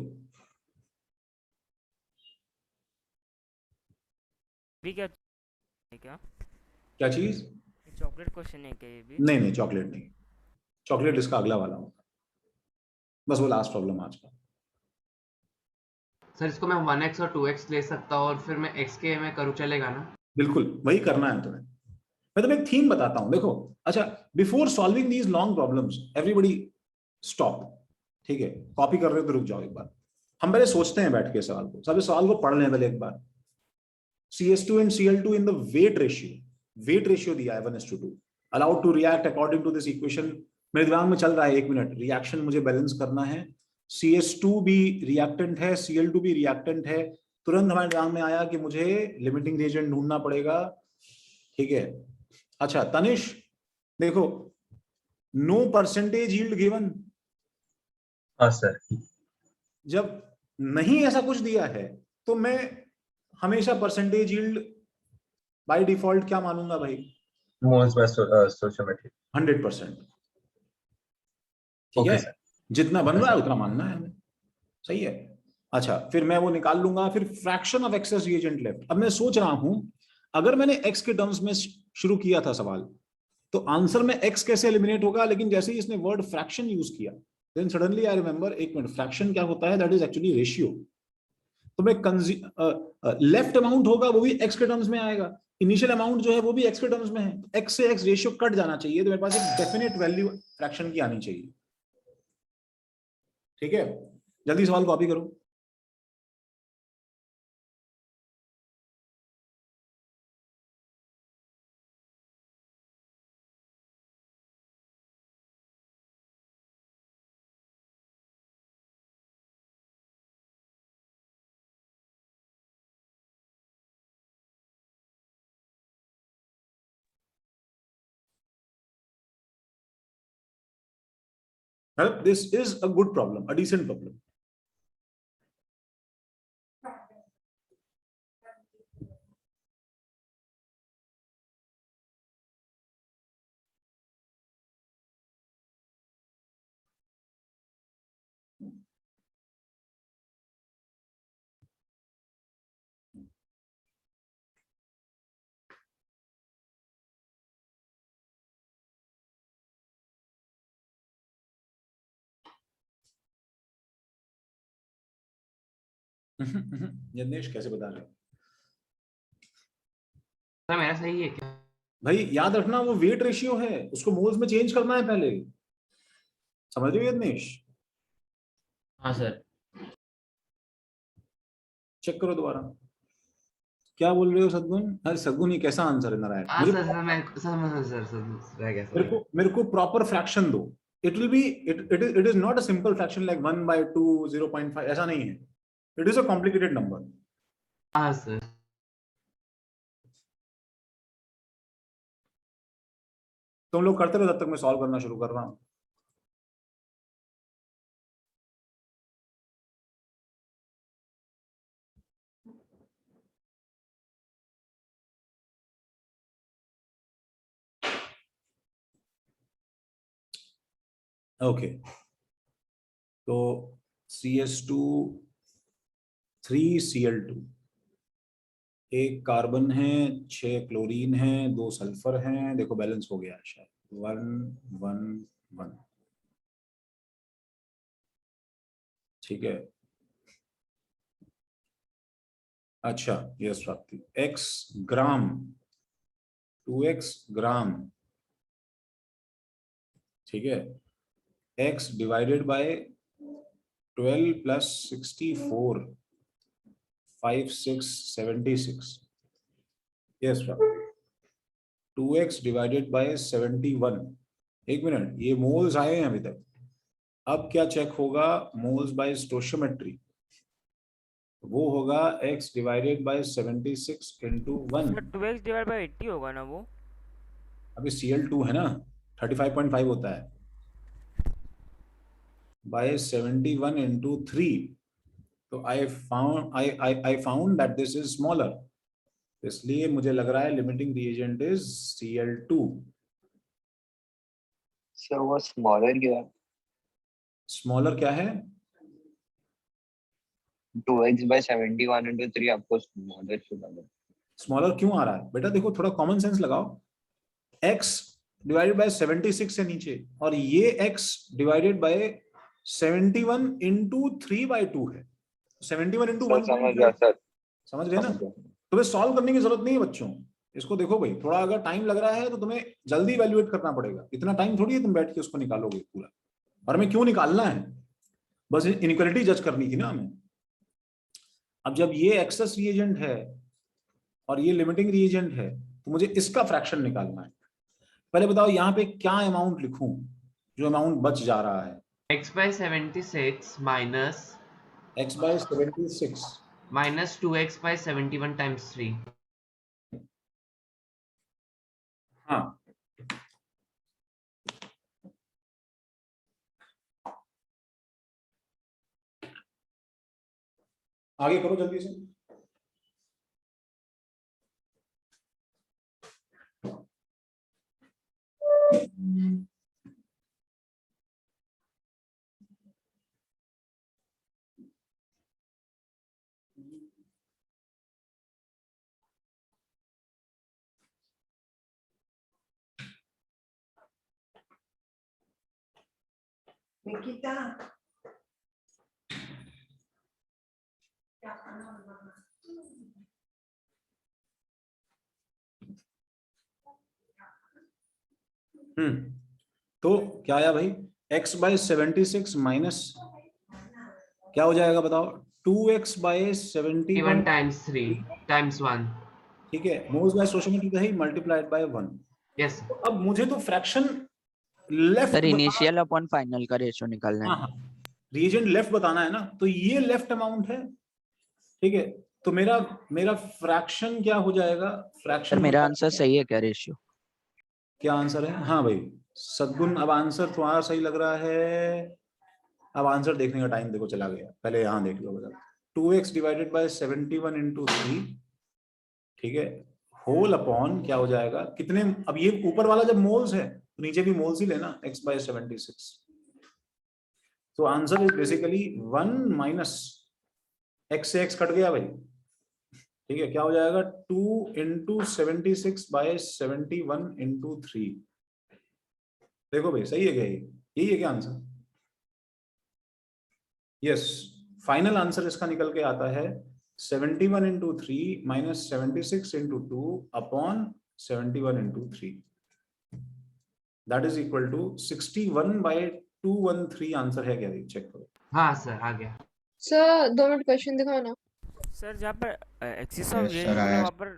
भी क्या है क्या? क्या चीज? चॉकलेट क्वेश्चन है क्या ये भी? नहीं नहीं, चॉकलेट नहीं, चॉकलेट इसका अगला वाला होगा, बस वो लास्ट प्रॉब्लम आज का। सर इसको मैं 1x और 2x ले सकता हूँ और फिर मैं x के में करूँ, चलेगा ना? बिल्कुल वही करना है तुम्हें। मैं तुम्हें एक थीम बताता हूं, देखो। अच्छा, before solving these long problems everybody stop, ठीक है, कॉपी कर रहे हो तो रुक जाओ एक बार। हम पहले सोचते हैं बैठ के सवाल को, सब सवाल को पढ़ लें पहले एक बार। CS2 and Cl2 in the weight ratio दिया है 1:2, allowed to react according to this equation। मेरे दिमाग में चल रहा है, एक मिनट, रिएक्शन मुझे बैलेंस करना है, CS2 भी रिएक्टेंट है, Cl2 भी रिएक्टेंट है। तुरंत हमारे दिमाग में आया कि मुझे लिमिटिंग रिएजेंट ढूंढना पड़ेगा, ठीक है। अच्छा तनिष देखो, नो परसेंटेज यील्ड गिवन। हाँ सर। जब नहीं ऐसा कुछ दिया है तो मैं हमेशा परसेंटेज यील्ड बाय डिफॉल्ट क्या मानूंगा भाई? मोल्स बाय स्टोइचियोमेट्री 100%, ठीक ओके है। सर। जितना बन ओके रहा है सर। उतना मानना है हमें, सही है। अच्छा फिर मैं वो निकाल लूंगा, फिर fraction of access reagent left. अब मैं सोच रहा हूं, अगर मैंने x के टर्म्स में शुरू किया था सवाल, तो आंसर में x कैसे एलिमिनेट होगा, लेकिन जैसे ही इसने वर्ड फ्रैक्शन यूज किया, देन सडनली आई रिमेंबर, एक मिनट, फ्रैक्शन क्या होता है? That is actually ratio. तो मैं लेफ्ट अमाउंट होगा वो भी x के टर्म्स में आएगा, इनिशियल अमाउंट जो है वो भी x के टर्म्स में है, x से x रेशियो कट जाना चाहिए, तो मेरे पास एक डेफिनेट वैल्यू फ्रैक्शन की आनी चाहिए, ठीक है। जल्दी सवाल कॉपी करो। This is a good problem, a decent problem. जन्नेश कैसे बता रहे हो? मेरा सही है क्या? भाई याद रखना वो वेट रेशियो है, उसको मोल्स में चेंज करना है पहले, समझ रहे हो यज्ञेश? हाँ सर। चेक करो दोबारा, क्या बोल रहे हो सदगुण? अरे सदगुण ये कैसा आंसर है नारायण? मेरे को प्रॉपर फ्रैक्शन दो. It will be it is not a simple fraction like 1/2 0.5, ऐसा नहीं है. It is a complicated number. हाँ सर. तुम लोग करते रहो, तब तक मैं सॉल्व करना शुरू कर रहा हूँ. ओके, तो CS2 3Cl2, एक कार्बन है, 6 क्लोरीन है, 2 सल्फर हैं. देखो बैलेंस हो गया शायद 1 1 1. ठीक है. अच्छा यस प्राप्ति, x ग्राम 2x ग्राम. ठीक है. x divided by 12 plus 64 5 6 76. Yes प्राप्ति. 2x divided by 71. एक मिनट, ये मोल्स आए हैं अभी तक. अब क्या चेक होगा? Moles bye stoichiometry. वो होगा x divided by 76 into 1. 2x divide by 80 होगा ना वो? अभी Cl2 है ना, 35.5 होता है, बाय 71 इंटू 3. तो I found that this is smaller. इसलिए मुझे लग रहा है limiting reagent is Cl2. Sir वो स्मॉलर क्या है? स्मॉलर क्या है? 2x by 71 into 3 आपको स्मॉलर क्यों लगा? स्मॉलर क्यों आ रहा है बेटा? देखो थोड़ा कॉमन सेंस लगाओ. x डिवाइडेड बाय 76 से नीचे, और ये x डिवाइडेड बाय 71 इंटू 3/2 है. 71 इंटू 1. समझ गए ना? तुम्हें सॉल्व करने की जरूरत नहीं है बच्चों. इसको देखो भाई, थोड़ा अगर टाइम लग रहा है तो तुम्हें जल्दी इवैल्यूएट करना पड़ेगा. इतना टाइम थोड़ी है तुम बैठ के उसको निकालोगे पूरा. और हमें क्यों निकालना है? बस इनइक्वालिटी जज करनी थी ना हमें. अब जब ये एक्सेस रिएजेंट है और ये लिमिटिंग रिएजेंट है, तो मुझे इसका फ्रैक्शन निकालना है. पहले बताओ यहाँ पे क्या अमाउंट लिखूं जो अमाउंट बच जा रहा है? x by 76 minus x by 76 minus 2x by 71 times 3. हाँ, आगे करो जल्दी से. निकिता तो क्या आया भाई? x by 76 माइनस क्या हो जाएगा बताओ? 2x by 71 times 3 times 1. ठीक है. मोल्स बाय स्टोइचियोमेट्री है मल्टीप्लाइड बाय 1. यस. अब मुझे तो fraction left, sir initial upon final का रेशियो निकालना है. रिएजेंट लेफ्ट बताना है ना, तो ये लेफ्ट अमाउंट है. ठीक है. तो मेरा फ्रैक्शन क्या हो जाएगा? फ्रैक्शन सर मेरा आंसर सही है क्या? रेशियो क्या आंसर है? हाँ भाई सद्गुण अब आंसर तुम्हारा सही लग रहा है। अब आंसर देखने का टाइम देखो चला गया, पहले यहाँ देख लो बता। 2x डिवाइडेड बाय 71 इंटू 3, ठीक है, होल अपॉन क्या हो जाएगा कितने, अब ये ऊपर वाला जब मोल्स है तो नीचे भी मोल्स ही लेना, x बाय 76। तो answer is basically 1 minus x से x कट गया भाई, ठीक है, क्या हो जाएगा 2 इंटू 76 बाय 71 इंटू 3। देखो भाई सही है क्या, यही है क्या आंसर? यस, फाइनल आंसर इसका निकल के आता है 71 into 3 minus 76 into 2 upon 71 into 3, that is equal to 61 by 213। Answer है क्या, चेक करो। हाँ सर आ गया। सर 2 मिनट क्वेश्चन दिखाओ ना। सर जहाँ पर एक्सिस ऑफ रेंज वहाँ पर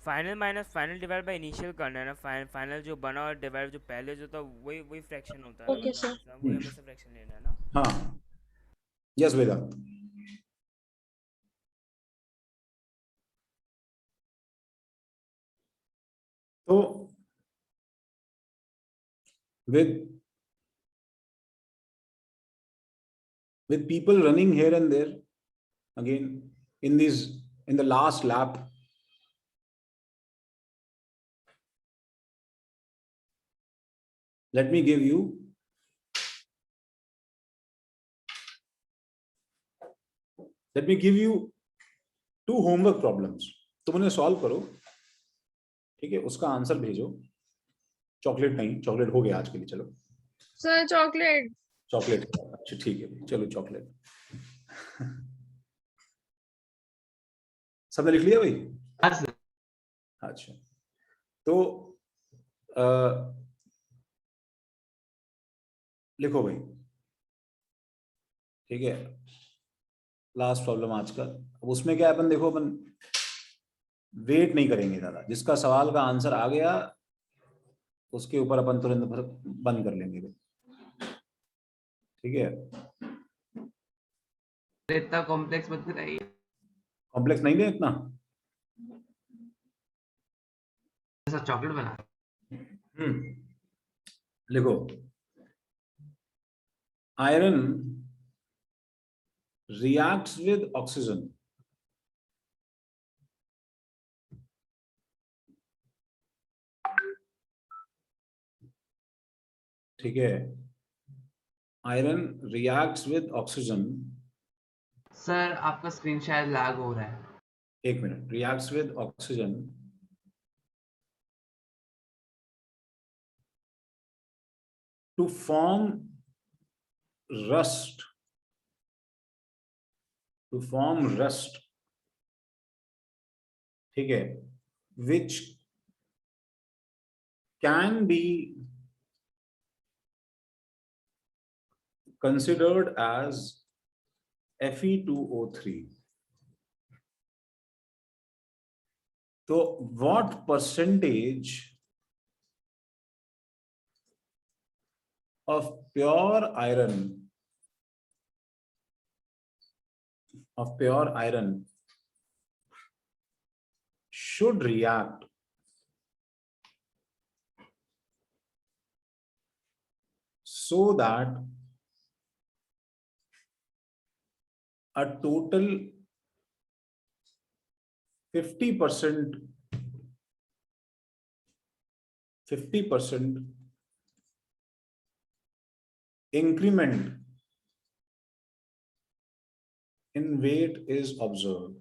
final minus final divide by initial करना है ना, फाइनल जो बना और डिवाइड जो पहले जो था वही फ्रैक्शन होता है। Okay sir. वही हमें से फ्रैक्शन लेना है ना। हाँ यस वेदांत। तो with people running here and there again in the last lap, let me give you two homework problems. तुम उन्हें सॉल्व करो, ठीक है, उसका आंसर भेजो। चॉकलेट नहीं, चॉकलेट हो गया आज के लिए, चलो सर चॉकलेट। चॉकलेट, अच्छा ठीक है चलो चॉकलेट। सबने लिख लिया भाई? अच्छा तो लिखो भाई, ठीक है, लास्ट प्रॉब्लम आज का। अब उसमें क्या अपन देखो, अपन वेट नहीं करेंगे ज्यादा, जिसका सवाल का आंसर आ गया उसके ऊपर अपन तुरंत बंद कर लेंगे भाई, ठीक है। इतना कॉम्प्लेक्स मत कराइए। कॉम्प्लेक्स नहीं ले इतना। सर चॉकलेट बना। लिखो, आयरन reacts with oxygen, ठीक है, iron reacts with oxygen। Sir आपका स्क्रीन शायद लैग हो रहा है। एक minute, reacts with oxygen to form rust, ठीक है, which can be considered as Fe2O3. तो what percentage of pure iron should react so that a total 50% increment in weight is observed.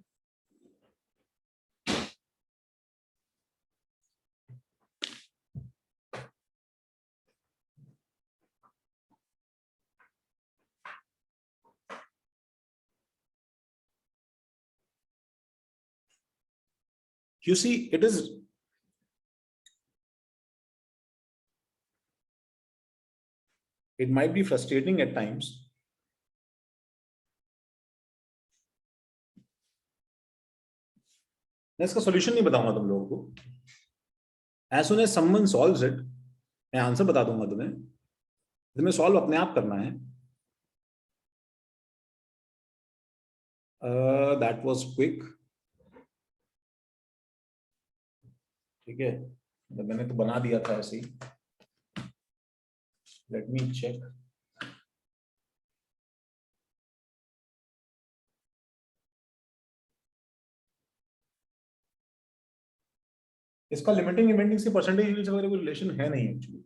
You see, it might be frustrating at times, मैं इसका solution नहीं बताऊंगा तुम लोगों को। As soon as someone solves it, मैं answer बता दूंगा तुम्हें सॉल्व अपने आप करना है। That was quick, ठीक है, मैंने तो बना दिया था ऐसे ही। Let me check. इसका लिमिटिंग इवेंटिंग से परसेंटेज वगैरह कोई रिलेशन है नहीं एक्चुअली।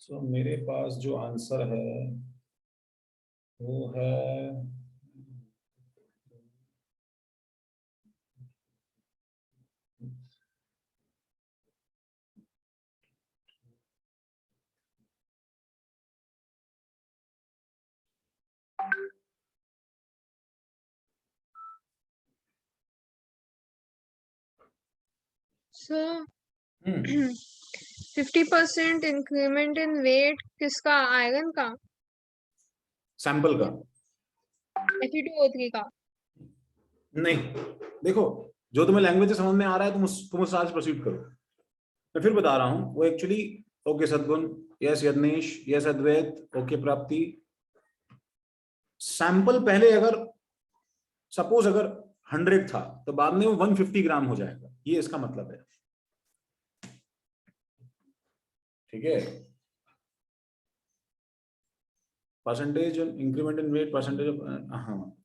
सो मेरे पास जो आंसर है वो है सर 50% इंक्रीमेंट इन वेट किसका, आयरन का, सैंपल का। Fe2O3 का? नहीं, देखो जो तुम्हें लैंग्वेज समझ में आ रहा है तुम उस आज प्रोसीड करो। मैं फिर बता रहा हूं वो एक्चुअली ओके सद्गुण, यस यज्ञेश, यस अद्वैत, ओके प्राप्ति। सैंपल पहले अगर सपोज अगर 100 था तो बाद में वो 150 ग्राम हो जाएगा, ये इसका मतलब है। ठीक है, percentage increment in weight, percentage of, हाँ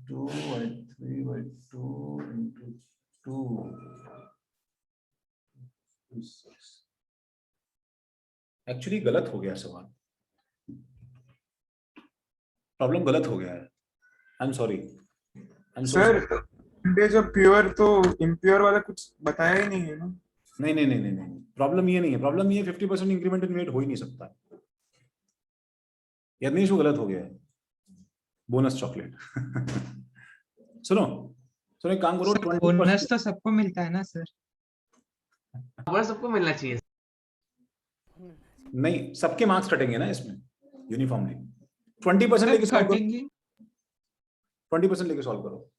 2/3/2 into 2 एक्चुअली गलत हो गया सवाल, प्रॉब्लम गलत हो गया है। आई am sorry. Sir percentage of pure तो इम्प्योर वाला कुछ बताया ही नहीं है ना। नहीं नहीं नहीं नहीं नहीं, प्रॉब्लम ये नहीं है। प्रॉब्लम ये 50% इंक्रीमेंट इन वेट हो ही नहीं सकता। यज्ञेश वो गलत हो गया है, बोनस चॉकलेट। सुनो सुनो, एक काम करो, 20% बोनस तो सबको मिलता है ना सर? बोनस सबको मिलना चाहिए। नहीं, सबके मार्क्स कटेंगे ना इसमें यूनिफॉर्मली। 20% लेके सॉल्व करो, 20% लेके सॉल्व करो।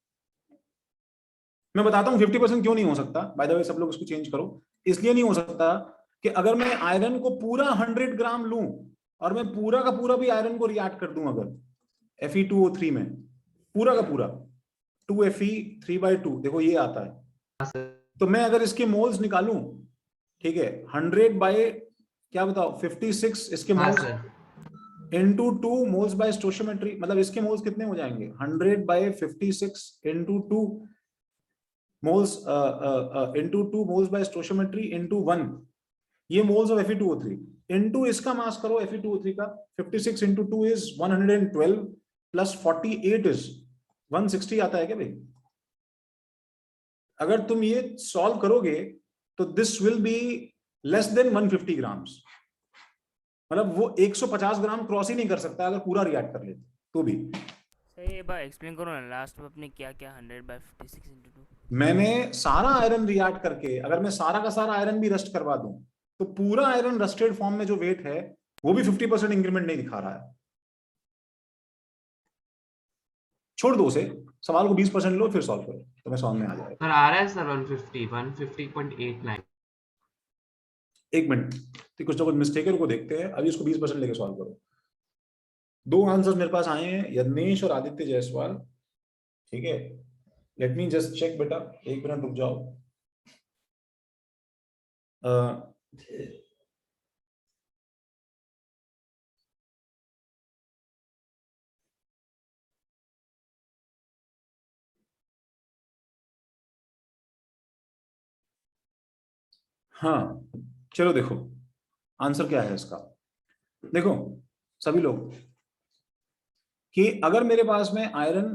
मैं बताता हूँ 50% क्यों नहीं हो सकता। बाय द वे सब लोग इसको चेंज करो। इसलिए नहीं हो सकता कि अगर मैं आयरन को पूरा 100 ग्राम लूं और मैं पूरा का पूरा भी आयरन को रिएक्ट कर दूं, अगर Fe2O3 में पूरा का पूरा 2Fe3/2, देखो ये आता है, तो मैं अगर इसके मोल्स निकालूं, ठीक है, 100 बाय क्या बताओ 56 इसके moles into 2 moles by stoichiometry, मतलब इसके मोल्स कितने हो जाएंगे 100 by 56 into 2 moles into 2 moles by stoichiometry into 1, ये moles of Fe2O3 into इसका मास करो Fe2O3 का, 56 into 2 is 112 plus 48 is 160 आता है क्या भाई? अगर तुम ये सॉल्व करोगे तो this will be less than 150 grams, मतलब वो 150 ग्राम क्रॉस ही नहीं कर सकता अगर पूरा रिएक्ट कर ले तो भी। सही है, बाय एक्सप्लेन करो ना लास्ट में अपने क्या क्या 100/56 into 2। मैंने सारा आयरन रिएक्ट करके अगर मैं सारा का सारा आयरन भी रस्ट करवा दूं तो पूरा आयरन रस्टेड फॉर्म में जो वेट है वो भी 50% इंक्रीमेंट नहीं दिखा रहा है। छोड़ दो उसे, सवाल को 20% लो फिर सॉल्व करो तो मैं समझ में आ जाएगा। सर आ रहा है सर 150.89। एक मिनट, तो कुछ ना कुछ मिस्टेक है, उनको देखते हैं। अभी इसको 20% लेके सॉल्व करो। 2 आंसर्स मेरे पास आए हैं, यज्ञेश और आदित्य जायसवाल। ठीक है, लेट मी जस्ट चेक बेटा, एक मिनट रुक जाओ। हाँ चलो देखो आंसर क्या है इसका। देखो सभी लोग कि अगर मेरे पास में iron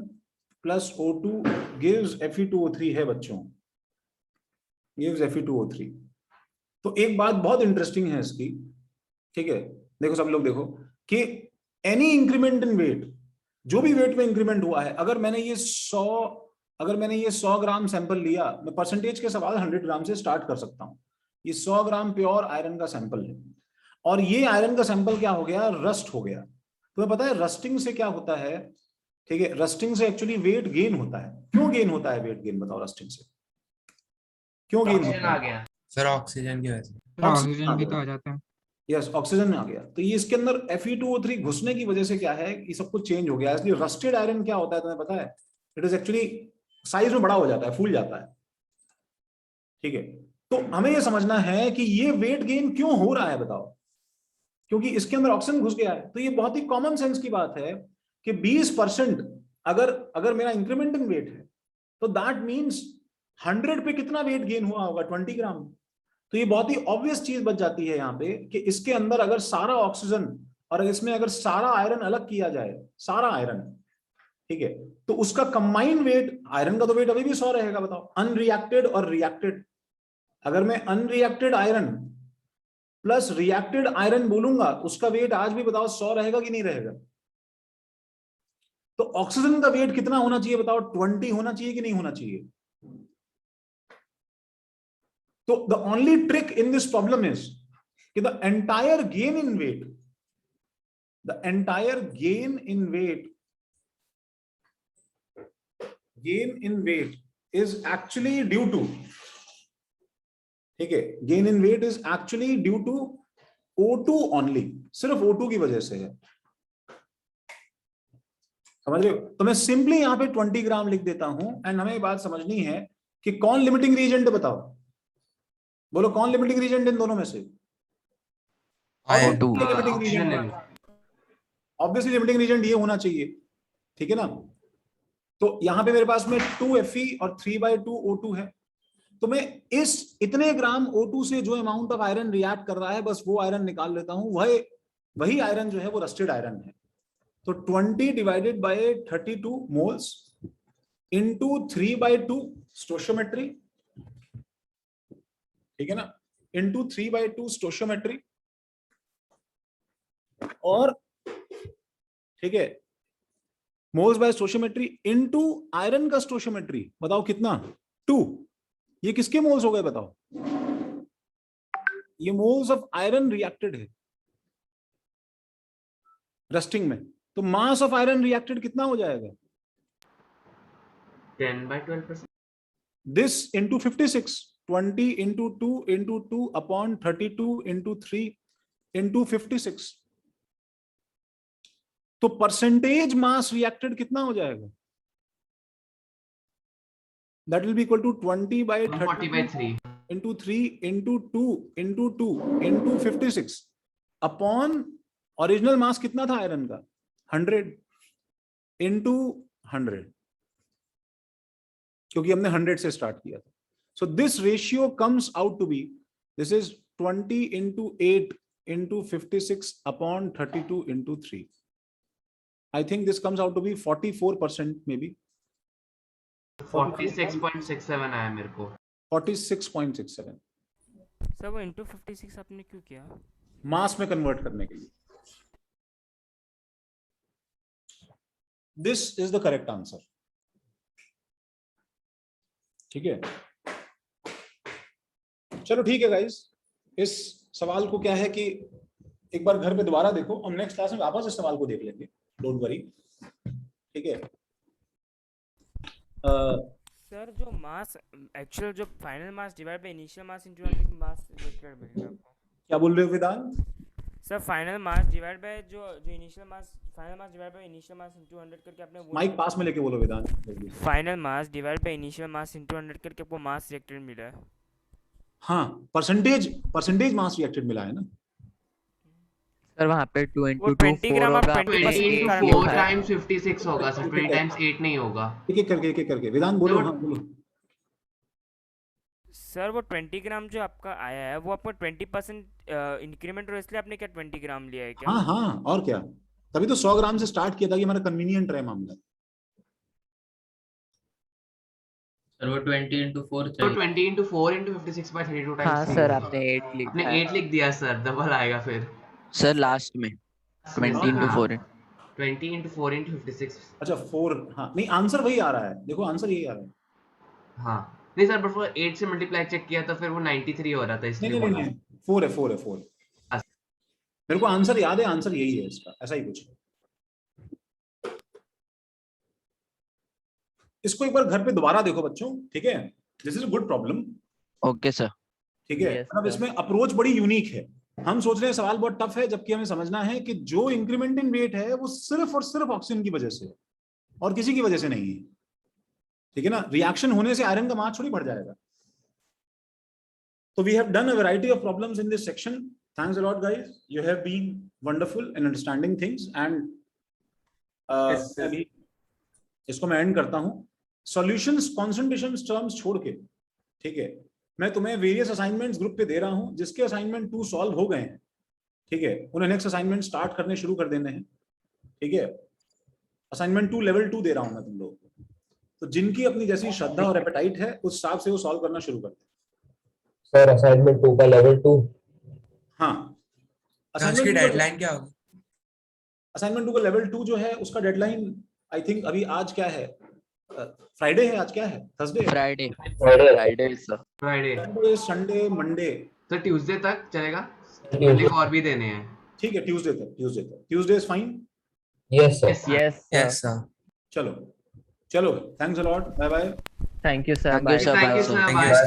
plus O2 gives Fe2O3 है बच्चों, गिव्स Fe2O3, तो एक बात बहुत इंटरेस्टिंग है इसकी। ठीक है, देखो सब लोग देखो कि एनी इंक्रीमेंट इन वेट, जो भी वेट में इंक्रीमेंट हुआ है, अगर मैंने ये 100 ग्राम सैंपल लिया, मैं परसेंटेज के सवाल 100 ग्राम से स्टार्ट कर सकता हूं। ये 100 ग्राम प्योर आयरन का सैंपल है, और ये आयरन का सैंपल क्या हो गया, रस्ट हो गया। तुम्हें पता है रस्टिंग से क्या होता है? ठीक है, रस्टिंग से एक्चुअली वेट गेन होता है। क्यों गेन होता है वेट गेन, बताओ रस्टिंग से क्यों गेन होता है? आ गया सर ऑक्सीजन की वजह से। ऑक्सीजन भी तो आ जाता है। यस, ऑक्सीजन आ गया, तो ये इसके अंदर Fe2O3 घुसने की वजह से क्या है, ये सब कुछ चेंज हो गया। इसलिए रस्टेड आयरन क्या होता है तुम्हें पता है? इट इज एक्चुअली साइज में बड़ा हो जाता है, फूल जाता है। ठीक है, तो हमें ये समझना है कि ये वेट गेन क्यों हो रहा है, बताओ। क्योंकि इसके अंदर ऑक्सीजन घुस गया है। तो ये बहुत ही कॉमन सेंस की बात है कि 20% अगर मेरा इंक्रीमेंट इन वेट है, तो दैट मीन्स 100 पे कितना वेट गेन हुआ होगा, 20 ग्राम। तो ये बहुत ही ऑब्वियस चीज बच जाती है यहाँ पे कि इसके अंदर अगर सारा ऑक्सीजन और इसमें अगर सारा आयरन अलग किया जाए, सारा आयरन, ठीक है, तो उसका कंबाइंड वेट, आयरन का तो वेट अभी भी 100 रहेगा, बताओ, अनरिएक्टेड और रिएक्टेड। अगर मैं unreacted iron plus reacted iron बोलूंगा, उसका वेट आज भी बताओ 100 रहेगा कि नहीं रहेगा? तो ऑक्सीजन का वेट कितना होना चाहिए बताओ, 20 होना चाहिए कि नहीं होना चाहिए? तो the only trick in this problem is कि the entire gain in weight, the entire gain in weight is actually due to, ठीक है, gain in weight is actually due to O2 only, सिर्फ O2 की वजह से है। समझ रहे हो? तो मैं सिंपली यहां पे 20 ग्राम लिख देता हूं। एंड हमें बात समझनी है कि कौन लिमिटिंग रीजेंट है, बताओ, बोलो कौन लिमिटिंग रीजेंट इन दोनों में से? Limiting reagent, obviously limiting reagent ये होना चाहिए, ठीक है ना। तो यहां पे मेरे पास में 2Fe और 3/2 O2 है। तो मैं इस इतने ग्राम O2 से जो अमाउंट ऑफ आयरन रिएक्ट कर रहा है, बस वो आयरन निकाल लेता हूं, वही आयरन जो है वो रस्टेड आयरन है। तो 20 divided by 32 moles into 3/2 stoichiometry, ठीक है ना, इनटू 3/2 स्टोशियोमेट्री, और ठीक है, moles bye stoichiometry into iron का स्टोशियोमेट्री, बताओ कितना, 2। ये किसके मोल्स हो गए बताओ? ये मोल्स ऑफ आयरन रिएक्टेड है रस्टिंग में। तो मास ऑफ आयरन रिएक्टेड कितना हो जाएगा? 10/12%। This into 56, 20 into 2 into 2 upon 32 into 3 into 56। तो परसेंटेज मास रिएक्टेड कितना हो जाएगा? That will be equal to 20/30 into 3 into 2 into 2 into 56 upon original मास कितना था आयरन का, 100 into 100, क्योंकि हमने 100 से स्टार्ट किया था। So this ratio comes out to be, this is 20 into 8 into 56 upon 32 into 3. I think this comes out to be 44% maybe. 46.67 आया मेरे को। 46.67 सर वो इंटू 56 आपने क्यों किया? मास में कन्वर्ट करने के लिए। This is the correct answer, ठीक है। चलो ठीक है गाइस, इस सवाल को क्या है कि एक बार घर पे दोबारा देखो, हम नेक्स्ट क्लास में वापस इस सवाल को देख लेंगे, डोंट वरी, ठीक है। सर जो मास एक्चुअल, जो final mass divide by initial mass into 100 mass reacted मिलेगा आपको। क्या बोल रहे हो वेदांत? Sir final mass divide by जो initial mass, final mass divide by initial mass into 100 करके आपने माइक पास में लेके बोलो वेदांत। Final mass divide by initial mass into 100 करके आपको मास रिएक्टेड मिला है। हाँ, परसेंटेज मास रिएक्टेड मिला है ना सर। वहाँ पे 2 into 2 20 ग्राम और 20 into 4 times 56 होगा सर, 20 times 8 नहीं होगा। एक एक करके वेदांत बोलो। हाँ बोलो सर। वो 20 ग्राम जो आपका आया है वो आपको 20% इंक्रीमेंट, और इसलिए आपने क्या 20 ग्राम लिया है क्या? हाँ हाँ, और क्या, तभी तो 100 ग्राम से स्टार्ट किया था कि हमारा कन्वीनियंट रहे मामला। सर वो 20 into 4 चाहिए। तो 20 into 4 into 56/32 times। हाँ सर, आपने 8 लिखा है। 8 लिख दिया सर, डबल आएगा फिर। सर लास्ट में 20 into 4 20 into 4 into 56. अच्छा 4, हाँ नहीं आंसर वही आ रहा है, देखो आंसर यही आ रहा है। हाँ नहीं सर, बट 8 से मल्टीप्लाई चेक किया तो फिर वो 93 हो रहा था, नहीं इसलिए नहीं बोला। नहीं 4 है, 4 है, 4। मेरे को आंसर याद है, आंसर यही है इसका, ऐसा ही कुछ है। इसको एक बार घर पे दोबारा देखो बच्चों, ठीक है? This is a good problem, okay sir. ठीक है? मतलब इसमें अप्रोच बड़ी यूनिक है। हम सोच रहे हैं सवाल बहुत टफ है, जबकि हमें समझना है कि जो इंक्रीमेंटिंग रेट है वो सिर्फ और सिर्फ ऑक्सीजन की वजह से है और किसी की वजह से नहीं है, ठीक है ना? रिएक्शन होने से आयरन का मास थोड़ी बढ़ जाएगा। तो we have done a variety of problems in this section. Thanks a lot guys, you have been wonderful in understanding things and अभी इसको मैं एंड करता हूं। सॉल्यूशंस कॉन्सेंट्रेशन टर्म्स छोड़ के, ठीक है, मैं तुम्हें वेरियस असाइनमेंट्स ग्रुप पे दे रहा हूं, जिसके असाइनमेंट 2 सॉल्व हो गए हैं, ठीक है, उन्हें नेक्स्ट असाइनमेंट स्टार्ट करने शुरू कर देने हैं, ठीक है? असाइनमेंट 2 लेवल 2 दे रहा हूं मैं तुम लोगों को, तो जिनकी अपनी जैसी श्रद्धा और एपेटाइट है उस हिसाब से वो सॉल्व करना शुरू करते हैं। सर असाइनमेंट 2 का लेवल 2? हाँ, उसकी डेडलाइन क्या होगी? असाइनमेंट 2 का लेवल 2 जो है उसका डेडलाइन आई थिंक अभी आज क्या है, फ्राइडे है, आज क्या है, Thursday, Friday sir. Friday, Sunday, Monday, तो ट्यूसडे तक चलेगा, मंडे को और भी देने हैं। ठीक है, ट्यूसडे तक, Tuesday is fine. Yes sir. Yes sir. चलो thanks a lot, bye bye. Thank you sir. Thank you, sir. Bye.